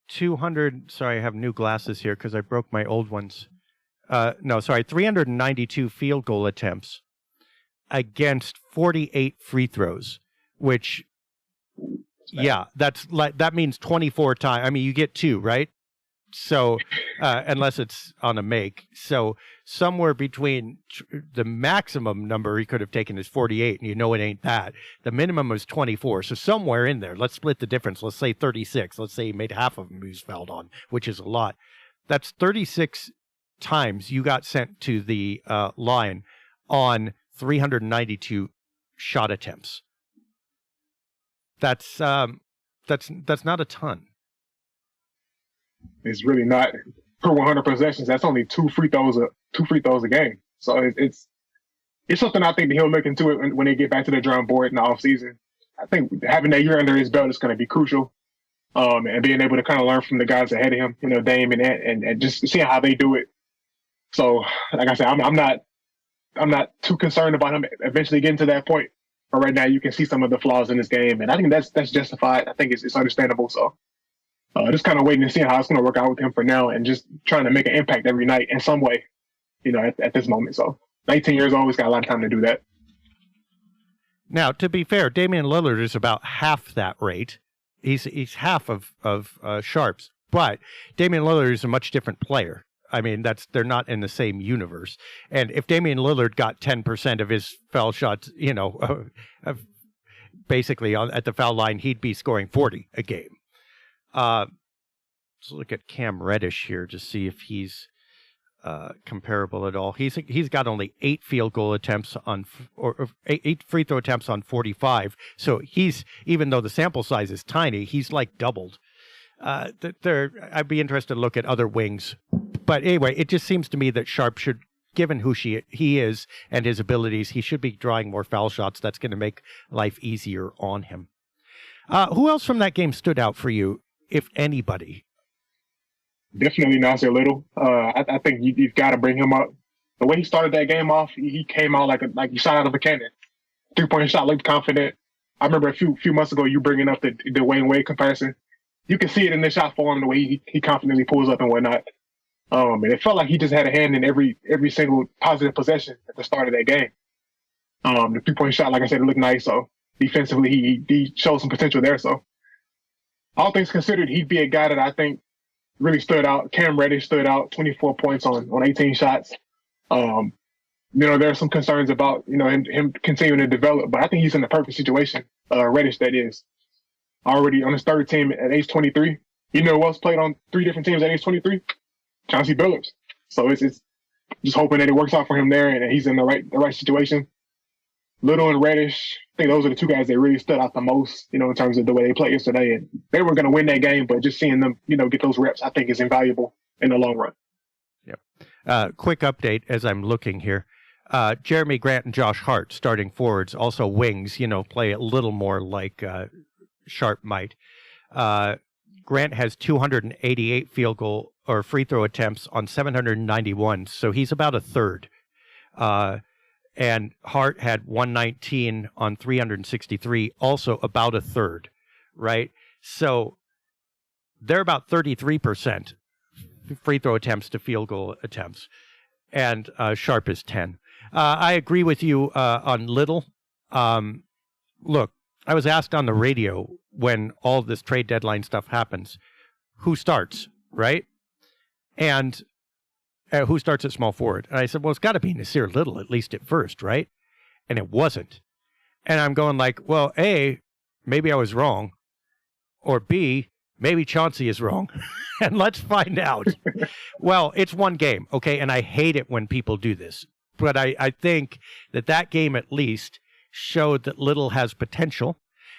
200. Sorry, I have new glasses here because I broke my old ones. 392 field goal attempts against 48 free throws, which, yeah, that means 24 times. I mean, you get 2, right? So, unless it's on a make. So somewhere between the maximum number he could have taken is 48, and you know it ain't that. The minimum was 24. So somewhere in there, let's split the difference. Let's say 36. Let's say he made half of them he was fouled on, which is a lot. That's 36 times you got sent to the line on 392 shot attempts. That's not a ton. It's really not per 100 possessions. That's only two free throws a game. So it's something I think that he'll look into it when they get back to the drawing board in the offseason. I think having that year under his belt is going to be crucial. And being able to kind of learn from the guys ahead of him, you know, Dame and just seeing how they do it. So, like I said, I'm not too concerned about him eventually getting to that point. But right now, you can see some of the flaws in his game, and I think that's justified. I think it's understandable. So, Just kind of waiting and seeing how it's going to work out with him for now, and just trying to make an impact every night in some way, at this moment. So 19 years old, he's got a lot of time to do that. Now, to be fair, Damian Lillard is about half that rate. He's half of Sharpe's, but Damian Lillard is a much different player. I mean, they're not in the same universe. And if Damian Lillard got 10% of his foul shots, basically at the foul line, he'd be scoring 40 a game. Let's look at Cam Reddish here to see if he's comparable at all. He's got only 8 field goal attempts or 8 free throw attempts on 45. So even though the sample size is tiny, he's like doubled. I'd be interested to look at other wings, but anyway, it just seems to me that Sharpe should, given who he is and his abilities, he should be drawing more foul shots. That's going to make life easier on him. Who else from that game stood out for you, if anybody? Definitely Nassir Little. I think you've got to bring him up. The way he started that game off, he came out like he shot out of a cannon. 3-point shot, looked confident. I remember a few months ago you bringing up the Wayne Wade comparison. You can see it in the shot form, the way he confidently pulls up and whatnot. And it felt like he just had a hand in every single positive possession at the start of that game. The 3-point shot, like I said, it looked nice. So defensively, he showed some potential there. So all things considered, he'd be a guy that I think really stood out. Cam Reddish stood out, 24 points on 18 shots. There are some concerns about, him continuing to develop, but I think he's in the perfect situation. Reddish, that is. Already on his third team at age 23. You know who else played on 3 different teams at age 23? Chauncey Billups. So it's just hoping that it works out for him there and that he's in the right situation. Little and Reddish, I think those are the 2 guys that really stood out the most, in terms of the way they played yesterday. And they were going to win that game, but just seeing them, get those reps, I think is invaluable in the long run. Yep. Quick update as I'm looking here. Jeremy Grant and Josh Hart, starting forwards, also wings, play a little more like Sharpe might. Grant has 288 field goal or free throw attempts on 791, so he's about a third. And Hart had 119 on 363, also about a third, right? So they're about 33% free throw attempts to field goal attempts, and Sharpe is 10. I agree with you on Little. Look, I was asked on the radio when all this trade deadline stuff happens, who starts, right? And who starts at small forward? And I said, well, it's got to be Nassir Little, at least at first, right? And it wasn't. And I'm going like, well, A, maybe I was wrong. Or B, maybe Chauncey is wrong. And let's find out. Well, it's one game, okay? And I hate it when people do this. But I think that game at least showed that Little has potential.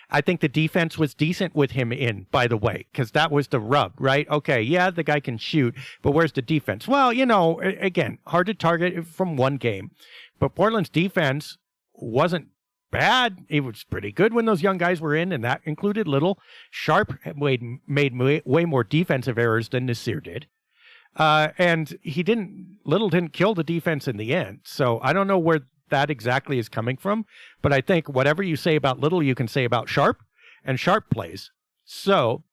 I think the defense was decent with him in, by the way, because that was the rub, right? Okay, yeah, the guy can shoot, but where's the defense? Well, again, hard to target from one game. But Portland's defense wasn't bad. It was pretty good when those young guys were in, and that included Little. Sharpe made way more defensive errors than Nassir did. And Little didn't kill the defense in the end. So I don't know where that exactly is coming from, but I think whatever you say about Little, you can say about Sharpe, and Sharpe plays. So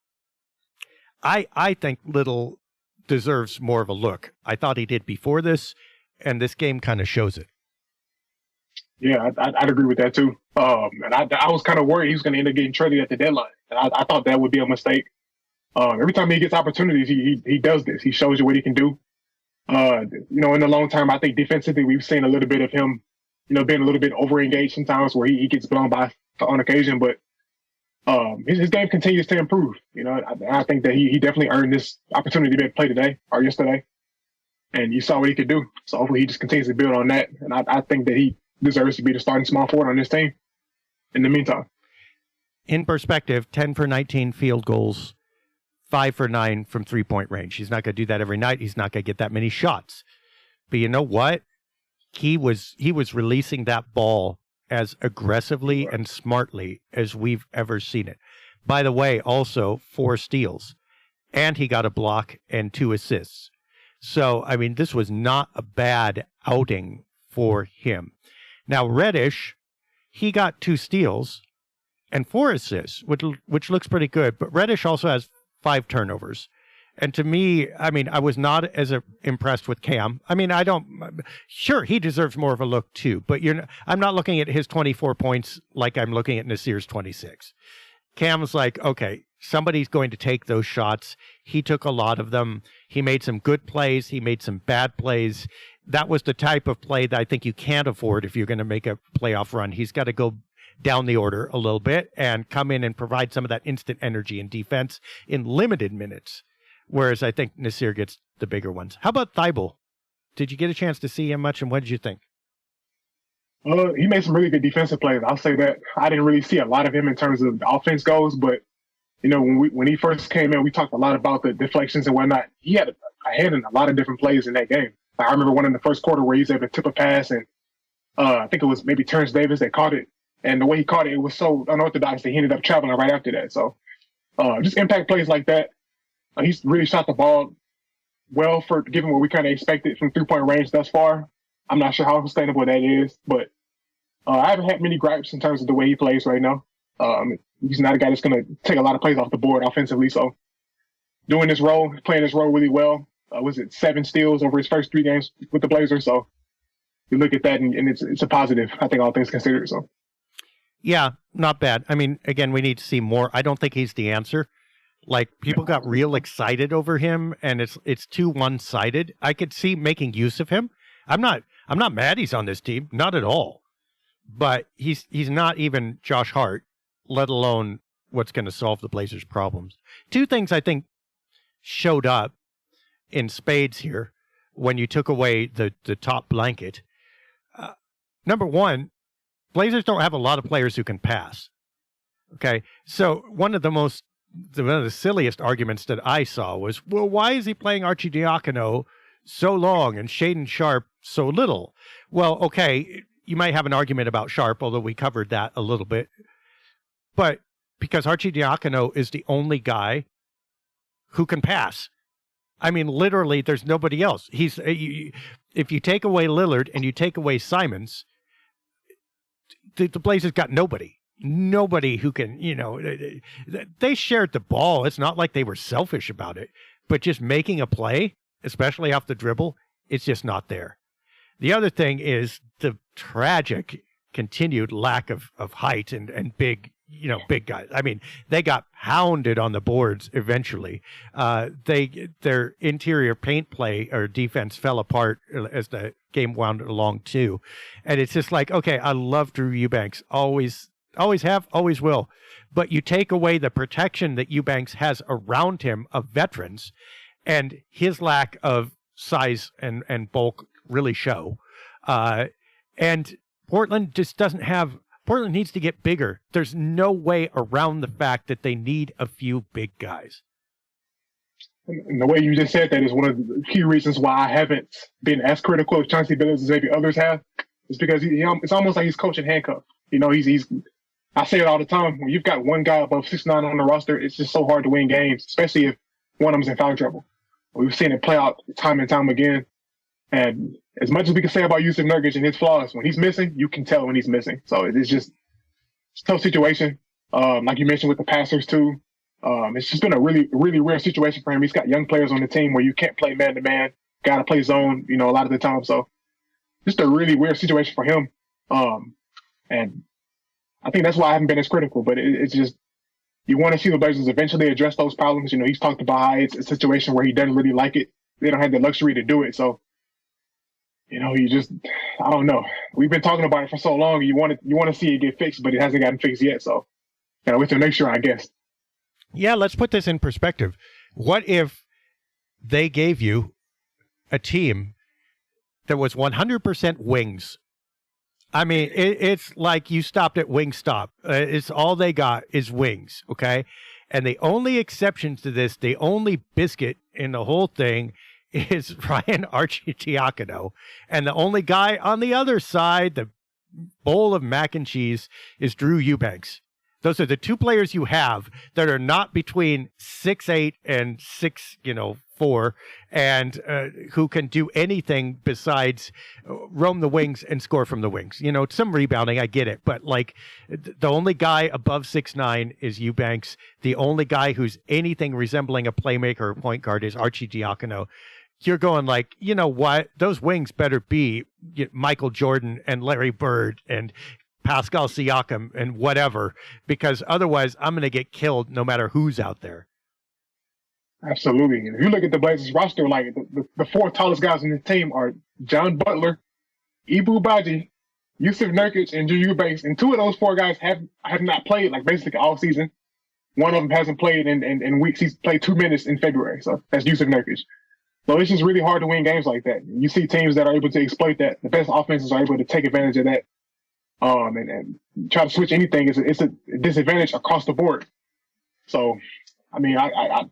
I think Little deserves more of a look. I thought he did before this, and this game kind of shows it. Yeah, I'd agree with that too. And I was kind of worried he was going to end up getting traded at the deadline. And I thought that would be a mistake. Every time he gets opportunities, he does this. He shows you what he can do. In the long term, I think defensively, we've seen a little bit of him, being a little bit over-engaged sometimes where he gets blown by on occasion, but his game continues to improve. I think that he definitely earned this opportunity to play today or yesterday, and you saw what he could do. So hopefully he just continues to build on that, and I think that he deserves to be the starting small forward on this team in the meantime. In perspective, 10 for 19 field goals, 5 for 9 from three-point range. He's not going to do that every night. He's not going to get that many shots. But you know what? He was releasing that ball as aggressively and smartly as we've ever seen it. By the way, also 4 steals. And he got a block and 2 assists. So, I mean, this was not a bad outing for him. Now, Reddish, he got 2 steals and 4 assists, which looks pretty good. But Reddish also has 5 turnovers. And to me, I mean, I was not as impressed with Cam. I mean, sure, he deserves more of a look too, but I'm not looking at his 24 points like I'm looking at Nassir's 26. Cam's like, okay, somebody's going to take those shots. He took a lot of them. He made some good plays. He made some bad plays. That was the type of play that I think you can't afford if you're going to make a playoff run. He's got to go down the order a little bit and come in and provide some of that instant energy and defense in limited minutes. Whereas I think Nassir gets the bigger ones. How about Thibault? Did you get a chance to see him much, and what did you think? He made some really good defensive plays. I'll say that. I didn't really see a lot of him in terms of the offense goes, but when he first came in, we talked a lot about the deflections and whatnot. He had a hand in a lot of different plays in that game. Like, I remember one in the first quarter where he was able to tip a pass, and I think it was maybe Terrence Davis that caught it. And the way he caught it, it was so unorthodox that he ended up traveling right after that. So just impact plays like that. He's really shot the ball well for given what we kind of expected from 3-point range thus far. I'm not sure how sustainable that is, but I haven't had many gripes in terms of the way he plays right now. He's not a guy that's going to take a lot of plays off the board offensively. So doing this role, playing this role really well. Was it 7 steals over his first 3 games with the Blazers? So you look at that and it's a positive, I think, all things considered. So yeah, not bad. I mean, again, we need to see more. I don't think he's the answer. Like, people got real excited over him, and it's too one-sided. I could see making use of him. I'm not mad he's on this team, not at all. But he's not even Josh Hart, let alone what's going to solve the Blazers' problems. 2 things I think showed up in spades here when you took away the top blanket. Number one, Blazers don't have a lot of players who can pass. Okay, so one of the silliest arguments that I saw was, well, why is he playing Arcidiacono so long and Shaedon Sharpe so little? Well, okay, you might have an argument about Sharpe, although we covered that a little bit. But because Arcidiacono is the only guy who can pass. I mean, literally, there's nobody else. If you take away Lillard and you take away Simons, the Blazers got nobody. Nobody who can, they shared the ball. It's not like they were selfish about it, but just making a play, especially off the dribble, it's just not there. The other thing is the tragic continued lack of height and big guys. I mean, they got pounded on the boards eventually. Their interior paint play or defense fell apart as the game wound along too. And it's just like, okay, I love Drew Eubanks. Always have, always will. But you take away the protection that Eubanks has around him of veterans, and his lack of size and bulk really show. And Portland just doesn't have... Portland needs to get bigger. There's no way around the fact that they need a few big guys. And the way you just said that is one of the key reasons why I haven't been as critical of Chauncey Billups as maybe others have. It's because it's almost like he's coaching handcuff. He's I say it all the time. When you've got one guy above 6'9" on the roster, it's just so hard to win games, especially if one of them's in foul trouble. We've seen it play out time and time again. And as much as we can say about Yusuf Nurkic and his flaws, when he's missing, you can tell when he's missing. So it's a tough situation. Like you mentioned with the passers too. It's just been a really, really weird situation for him. He's got young players on the team where you can't play man-to-man, got to play zone, a lot of the time. So just a really weird situation for him. And I think that's why I haven't been as critical, but it's just, you want to see the Blazers eventually address those problems. He's talked about how it's a situation where he doesn't really like it. They don't have the luxury to do it. So, I don't know. We've been talking about it for so long. You want to see it get fixed, but it hasn't gotten fixed yet. So, gotta wait till next year, I guess. Yeah, let's put this in perspective. What if they gave you a team that was 100% wings? I mean, it's like you stopped at Wingstop. It's all they got is wings, okay? And the only exception to this, the only biscuit in the whole thing is Ryan Arcidiacono. And the only guy on the other side, the bowl of mac and cheese, is Drew Eubanks. Those are the two players you have that are not between 6'8" and 6'4", and who can do anything besides roam the wings and score from the wings. Some rebounding, I get it, but like the only guy above 6'9" is Eubanks. The only guy who's anything resembling a playmaker or point guard is Archie Diacono. You're going like, you know what? Those wings better be Michael Jordan and Larry Bird and Pascal Siakam and whatever, because otherwise I'm going to get killed no matter who's out there. Absolutely. And if you look at the Blazers roster, like the four tallest guys on the team are John Butler, Ibu Baji, Yusuf Nurkic, and Drew Eubanks. And two of those four guys have not played like basically all season. One of them hasn't played in weeks. He's played 2 minutes in February. So that's Yusuf Nurkic. So it's just really hard to win games like that. You see teams that are able to exploit that. The best offenses are able to take advantage of that. And try to switch anything it's a disadvantage across the board. So, I mean, I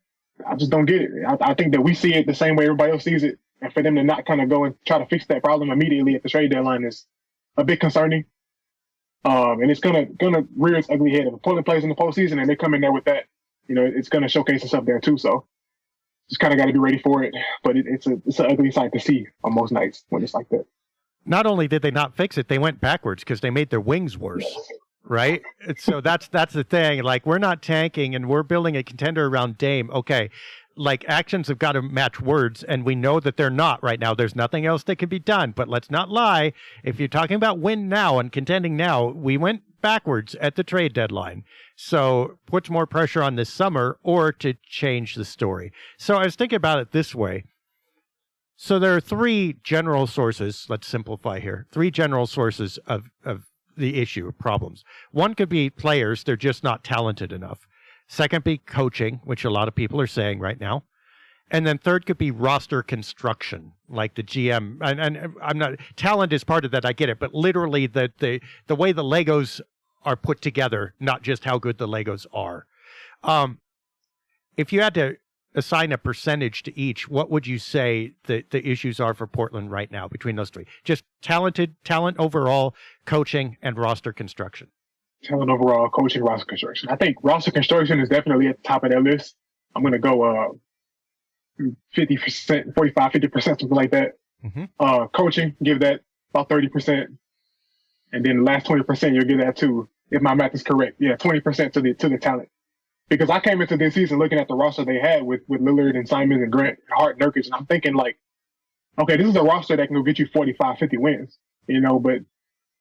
just don't get it. I think that we see it the same way everybody else sees it, and for them to not kind of go and try to fix that problem immediately at the trade deadline is a bit concerning. And it's gonna rear its ugly head if Portland plays in the postseason and they come in there with that. It's gonna showcase itself there too. So, just kind of got to be ready for it. But it's an ugly sight to see on most nights when it's like that. Not only did they not fix it, they went backwards because they made their wings worse, right? So that's the thing. Like, we're not tanking and we're building a contender around Dame. Okay, like actions have got to match words, and we know that they're not right now. There's nothing else that can be done. But let's not lie. If you're talking about win now and contending now, we went backwards at the trade deadline. So puts more pressure on this summer or to change the story. So I was thinking about it this way. So there are three general sources, let's simplify here, three general sources of the issue, of problems. One could be players, they're just not talented enough. Second be coaching, which a lot of people are saying right now. And then third could be roster construction, like the GM. And I'm not, talent is part of that, I get it, but literally the way the Legos are put together, not just how good the Legos are. If you had to assign a percentage to each, what would you say the issues are for Portland right now between those three? Just talent overall, coaching, and roster construction. Talent overall, coaching, roster construction. I think roster construction is definitely at the top of that list. I'm going to go 50%, 45, 50%, something like that. Mm-hmm. Coaching, give that about 30%. And then the last 20%, you'll give that to, if my math is correct, 20% to the talent. Because I came into this season looking at the roster they had with Lillard and Simons and Grant and Hart and Nurkic, and I'm thinking like, okay, this is a roster that can go get you 45, 50 wins, but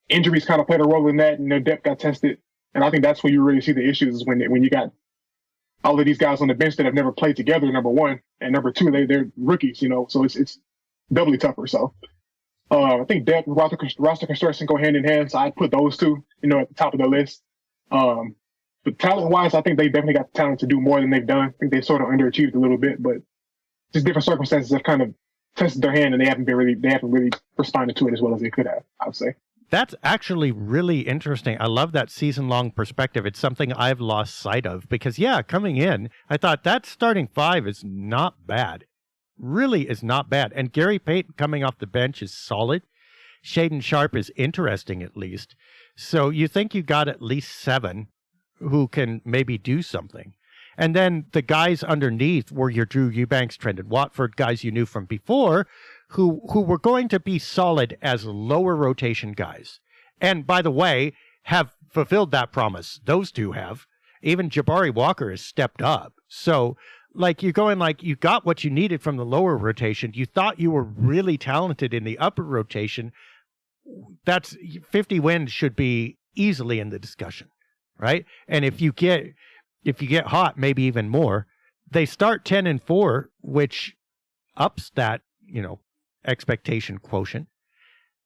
injuries kind of played a role in that, and their depth got tested. And I think that's where you really see the issues is when you got all of these guys on the bench that have never played together, number one, and number two, they're rookies, so it's doubly tougher. So I think depth and roster construction go hand in hand. So I'd put those two, at the top of the list. But talent-wise, I think they definitely got the talent to do more than they've done. I think they sort of underachieved a little bit, but just different circumstances have kind of tested their hand, and they haven't really responded to it as well as they could have, I would say. That's actually really interesting. I love that season-long perspective. It's something I've lost sight of because, coming in, I thought that starting five is not bad. Really is not bad. And Gary Payton coming off the bench is solid. Shaedon Sharpe is interesting, at least. So you think you got at least 7 who can maybe do something. And then the guys underneath were your Drew Eubanks, Trendon Watford, guys you knew from before, who were going to be solid as lower rotation guys. And by the way, have fulfilled that promise. Those two have. Even Jabari Walker has stepped up. So like you're going like you got what you needed from the lower rotation. You thought you were really talented in the upper rotation. That's 50 wins should be easily in the discussion. Right. And if you get hot, maybe even more, they start 10-4, which ups that, expectation quotient.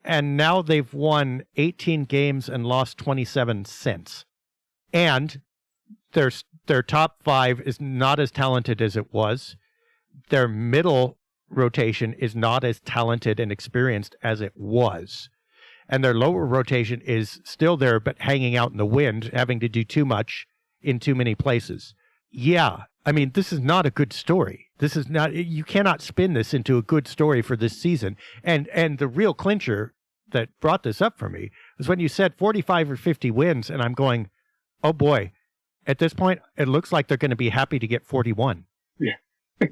And now they've won 18 games and lost 27 since. And their top 5 is not as talented as it was. Their middle rotation is not as talented and experienced as it was. And their lower rotation is still there, but hanging out in the wind, having to do too much in too many places. Yeah, I mean, this is not a good story. This is not, you cannot spin this into a good story for this season. And the real clincher that brought this up for me was when you said 45 or 50 wins, and I'm going, oh boy, At this point, it looks like they're going to be happy to get 41. Yeah.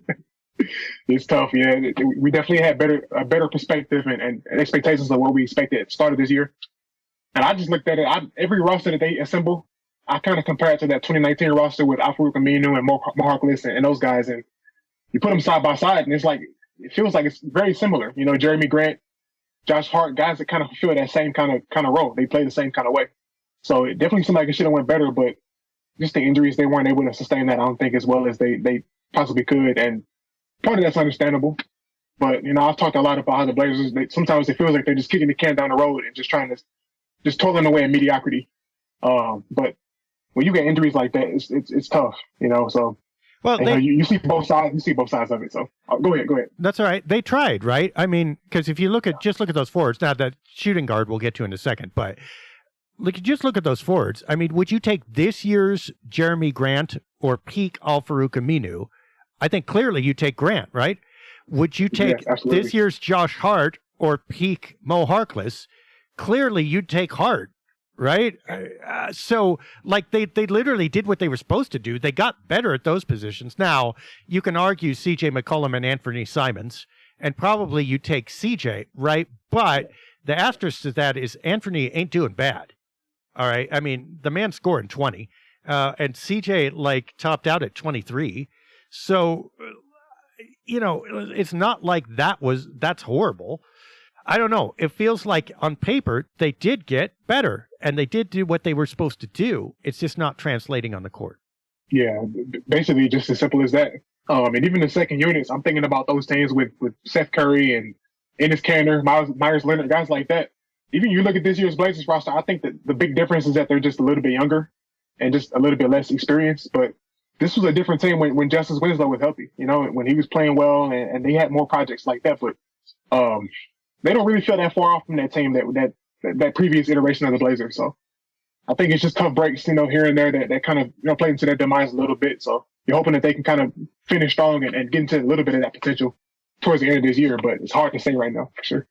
It's tough. Yeah, we definitely had a better perspective and expectations of what we expected at the start of this year. And I just looked at it. Every roster that they assemble, I kind of compare it to that 2019 roster with Al-Farouq Aminu and Mo Harkless and those guys. And you put them side by side, and it feels like it's very similar. You know, Jeremy Grant, Josh Hart, guys that kind of fulfill that same kind of role. They play the same kind of way. So it definitely seemed like it should have went better, but just the injuries, they weren't able to sustain that, I don't think, as well as they possibly could. And part of that's understandable. But, you know, I've talked a lot about how the Blazers, sometimes it feels like they're just kicking the can down the road and just toiling away in mediocrity. But when you get injuries like that, it's tough, you know. So, well, you see both sides. You see both sides of it. So, go ahead. That's all right. They tried, right? I mean, because if you look at those forwards, now that shooting guard we'll get to in a second, but just look at those forwards. I mean, would you take this year's Jeremy Grant or peak Al-Farouq Aminu? I think clearly you take Grant, right? Would you take this year's Josh Hart or peak Mo Harkless? Clearly you'd take Hart, right? So, like, they literally did what they were supposed to do. They got better at those positions. Now, you can argue C.J. McCollum and Anthony Simons, and probably you take C.J., right? But the asterisk to that is Anthony ain't doing bad, all right? I mean, the man's scoring 20, and C.J., like, topped out at 23. So, you know, it's not like that's horrible. I don't know. It feels like on paper they did get better and they did do what they were supposed to do. It's just not translating on the court. Yeah, basically just as simple as that. And even the second units, I'm thinking about those teams with Seth Curry and Enes Kanter, Myers Leonard, guys like that. Even you look at this year's Blazers roster, I think that the big difference is that they're just a little bit younger and just a little bit less experienced. But this was a different team when Justice Winslow was healthy, you know, when he was playing well and they had more projects like that. But they don't really feel that far off from that team, that previous iteration of the Blazers. So I think it's just tough breaks, you know, here and there that kind of, you know, play into their demise a little bit. So you're hoping that they can kind of finish strong and get into a little bit of that potential towards the end of this year. But it's hard to say right now, for sure.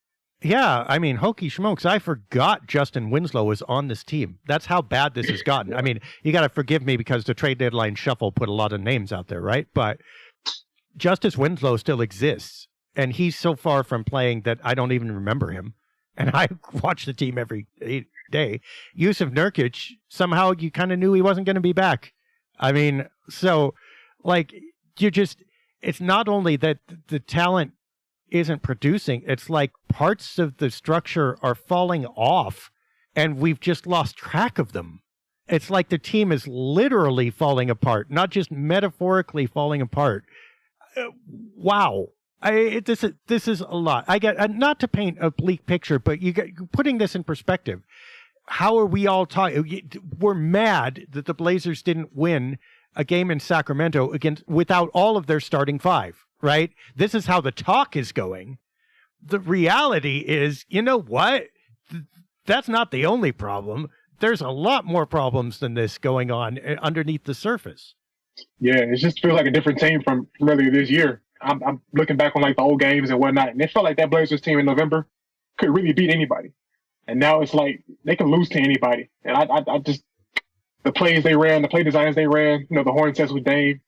Yeah, I mean, hokey smokes, I forgot Justin Winslow was on this team. That's how bad this has gotten. I mean, you got to forgive me because the trade deadline shuffle put a lot of names out there, right? But Justice Winslow still exists, and he's so far from playing that I don't even remember him. And I watch the team every day. Yusuf Nurkic, somehow you kind of knew he wasn't going to be back. I mean, so, like, it's not only that the talent isn't producing, it's like parts of the structure are falling off and we've just lost track of them. It's like the team is literally falling apart, not just metaphorically falling apart. Wow. This is a lot. I get, not to paint a bleak picture, but putting this in perspective. How are we all talking? We're mad that the Blazers didn't win a game in Sacramento without all of their starting five. Right? This is how the talk is going. The reality is, you know what? That's not the only problem. There's a lot more problems than this going on underneath the surface. Yeah, it just feels like a different team from earlier this year. I'm looking back on like the old games and whatnot, and it felt like that Blazers team in November could really beat anybody. And now it's like they can lose to anybody. And I just, the plays they ran, the play designs they ran, you know, the horn sets with Dame,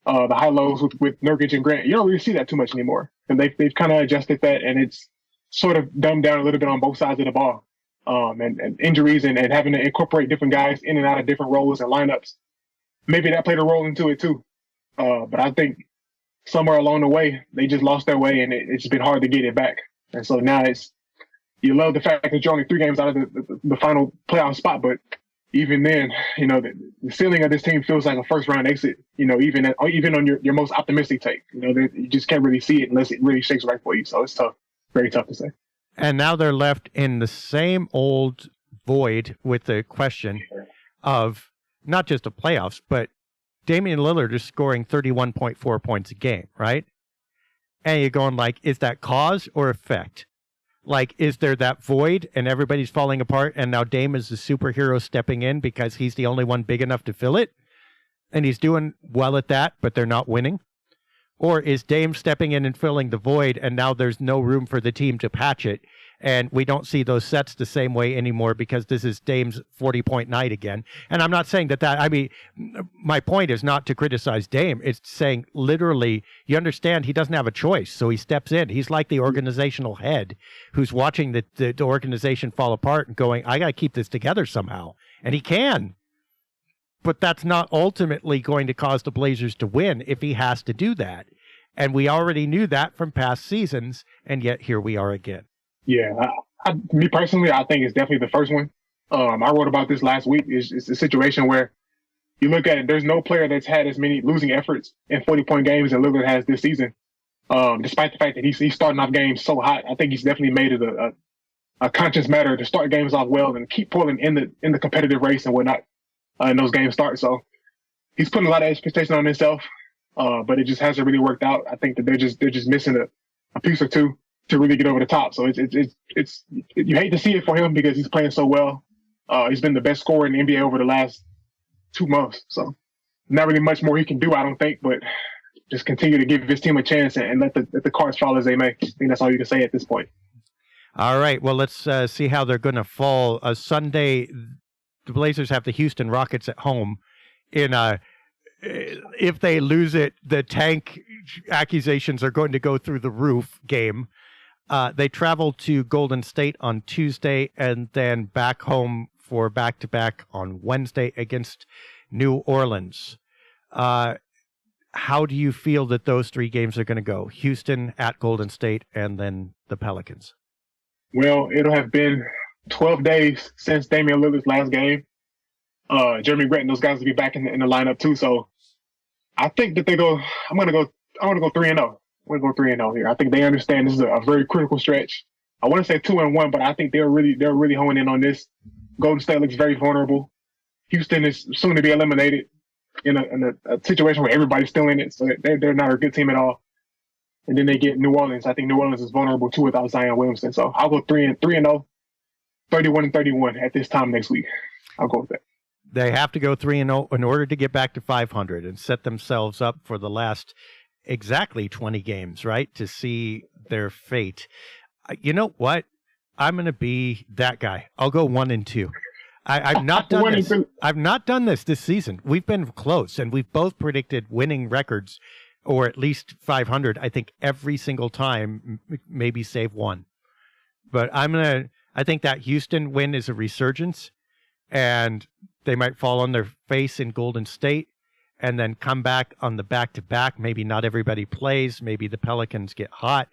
the high lows with Nurkic and Grant, you don't really see that too much anymore. And they've kind of adjusted that, and it's sort of dumbed down a little bit on both sides of the ball. And injuries and having to incorporate different guys in and out of different roles and lineups. Maybe that played a role into it too. But I think somewhere along the way, they just lost their way, and it's been hard to get it back. And so now you love the fact that you're only 3 games out of the final playoff spot, but even then, you know, the ceiling of this team feels like a first-round exit, you know, even on your most optimistic take. You know, you just can't really see it unless it really shakes right for you. So it's tough, very tough to say. And now they're left in the same old void with the question of not just the playoffs, but Damian Lillard is scoring 31.4 points a game, right? And you're going like, is that cause or effect? Like, is there that void and everybody's falling apart and now Dame is the superhero stepping in because he's the only one big enough to fill it? And he's doing well at that, but they're not winning? Or is Dame stepping in and filling the void and now there's no room for the team to patch it And we don't see those sets the same way anymore because this is Dame's 40-point night again. And I'm not saying I mean, my point is not to criticize Dame. It's saying literally, you understand he doesn't have a choice. So he steps in. He's like the organizational head who's watching the organization fall apart and going, I got to keep this together somehow. And he can. But that's not ultimately going to cause the Blazers to win if he has to do that. And we already knew that from past seasons, and yet here we are again. Yeah, me personally, I think it's definitely the first one. I wrote about this last week. It's a situation where you look at it, there's no player that's had as many losing efforts in 40-point games that Lillard has this season. Despite the fact that he's starting off games so hot, I think he's definitely made it a conscious matter to start games off well and keep pulling in the competitive race and whatnot in those games start. So he's putting a lot of expectation on himself, but it just hasn't really worked out. I think that they're just missing a piece or two to really get over the top. So it's you hate to see it for him because he's playing so well. He's been the best scorer in the NBA over the last 2 months. So not really much more he can do, I don't think, but just continue to give his team a chance and let the cards fall as they may. I think that's all you can say at this point. All right. Well, let's see how they're going to fall. Sunday, the Blazers have the Houston Rockets at home in if they lose it, the tank accusations are going to go through the roof game. They travel to Golden State on Tuesday and then back home for back-to-back on Wednesday against New Orleans. How do you feel that those 3 games are going to go? Houston, at Golden State, and then the Pelicans. Well, it'll have been 12 days since Damian Lillard's last game. Jeremy Grant and those guys will be back in the lineup too. So I think that I want to go 3-0. I'm going to go 3-0 here. I think they understand this is a very critical stretch. I want to say 2-1, but I think they're really honing in on this. Golden State looks very vulnerable. Houston is soon to be eliminated in a situation where everybody's still in it. So they're not a good team at all. And then they get New Orleans. I think New Orleans is vulnerable too without Zion Williamson. So I'll go 3-0, 31-31 at this time next week. I'll go with that. They have to go 3-0 in order to get back to 500 and set themselves up for the last exactly 20 games, right? To see their fate. You know what? I'm going to be that guy. I'll go 1-2. I've not done this. I've not done this season. We've been close, and we've both predicted winning records, or at least 500. I think every single time, maybe save one. But I think that Houston win is a resurgence, and they might fall on their face in Golden State, and then come back on the back-to-back. Maybe not everybody plays. Maybe the Pelicans get hot,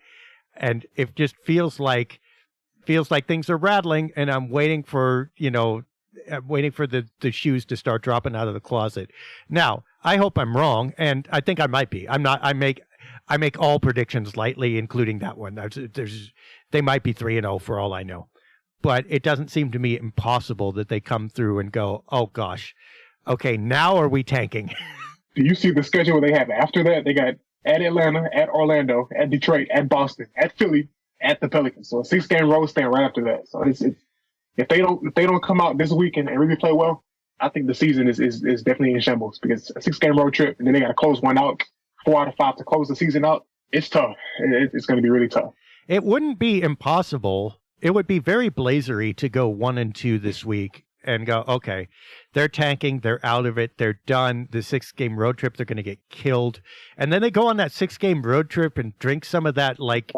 and it just feels like things are rattling, and I'm waiting for the shoes to start dropping out of the closet. Now, I hope I'm wrong, and I think I might be. I'm not. I make all predictions lightly, including that one. They might be 3-0 for all I know, but it doesn't seem to me impossible that they come through and go, oh gosh, okay, now are we tanking? Do you see the schedule they have after that? They got at Atlanta, at Orlando, at Detroit, at Boston, at Philly, at the Pelicans. So a 6-game road stand right after that. So it's if they don't come out this week and really play well, I think the season is definitely in shambles, because a 6-game road trip and then they got to close one out, 4 out of 5 to close the season out. It's tough. It's going to be really tough. It wouldn't be impossible. It would be very blazery to go 1-2 this week and go, okay, they're tanking, they're out of it, they're done. The 6-game road trip, they're going to get killed. And then they go on that 6-game road trip and drink some of that, like,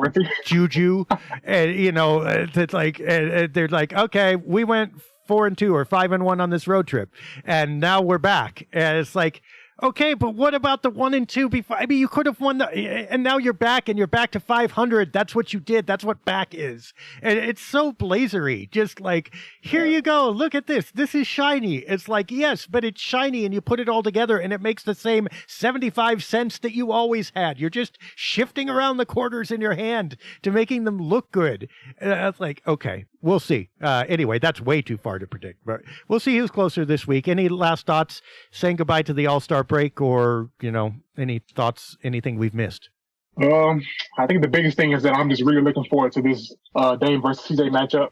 juju. And, it's like, they're like, okay, we went 4-2 or 5-1 on this road trip, and now we're back. And it's like, okay, but what about the 1-2 before? I mean, you could have won and now you're back, and you're back to 500. That's what you did. That's what back is. And it's so blazery. Just like, here you go. Look at this. This is shiny. It's like, yes, but it's shiny, and you put it all together, and it makes the same 75 cents that you always had. You're just shifting around the quarters in your hand to making them look good. It's like, okay, we'll see. Anyway, that's way too far to predict, but we'll see who's closer this week. Any last thoughts saying goodbye to the All-Star break, or any thoughts, anything we've missed? I think the biggest thing is that I'm just really looking forward to this Dame versus CJ matchup.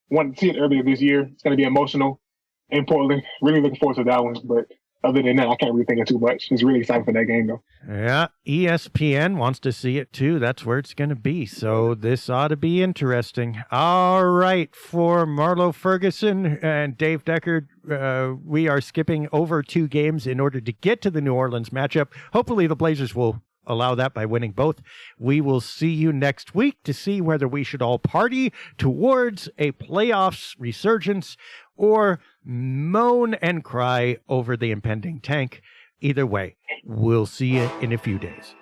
Wanted to see it earlier this year. It's going to be emotional in Portland. Really looking forward to that one. But other than that, I can't really think of too much. It's really excited for that game, though. Yeah, ESPN wants to see it too. That's where it's going to be. So this ought to be interesting. All right, for Marlow Ferguson and Dave Deckard, we are skipping over 2 games in order to get to the New Orleans matchup. Hopefully the Blazers will allow that by winning both. We will see you next week to see whether we should all party towards a playoffs resurgence or moan and cry over the impending tank. Either way, we'll see you in a few days.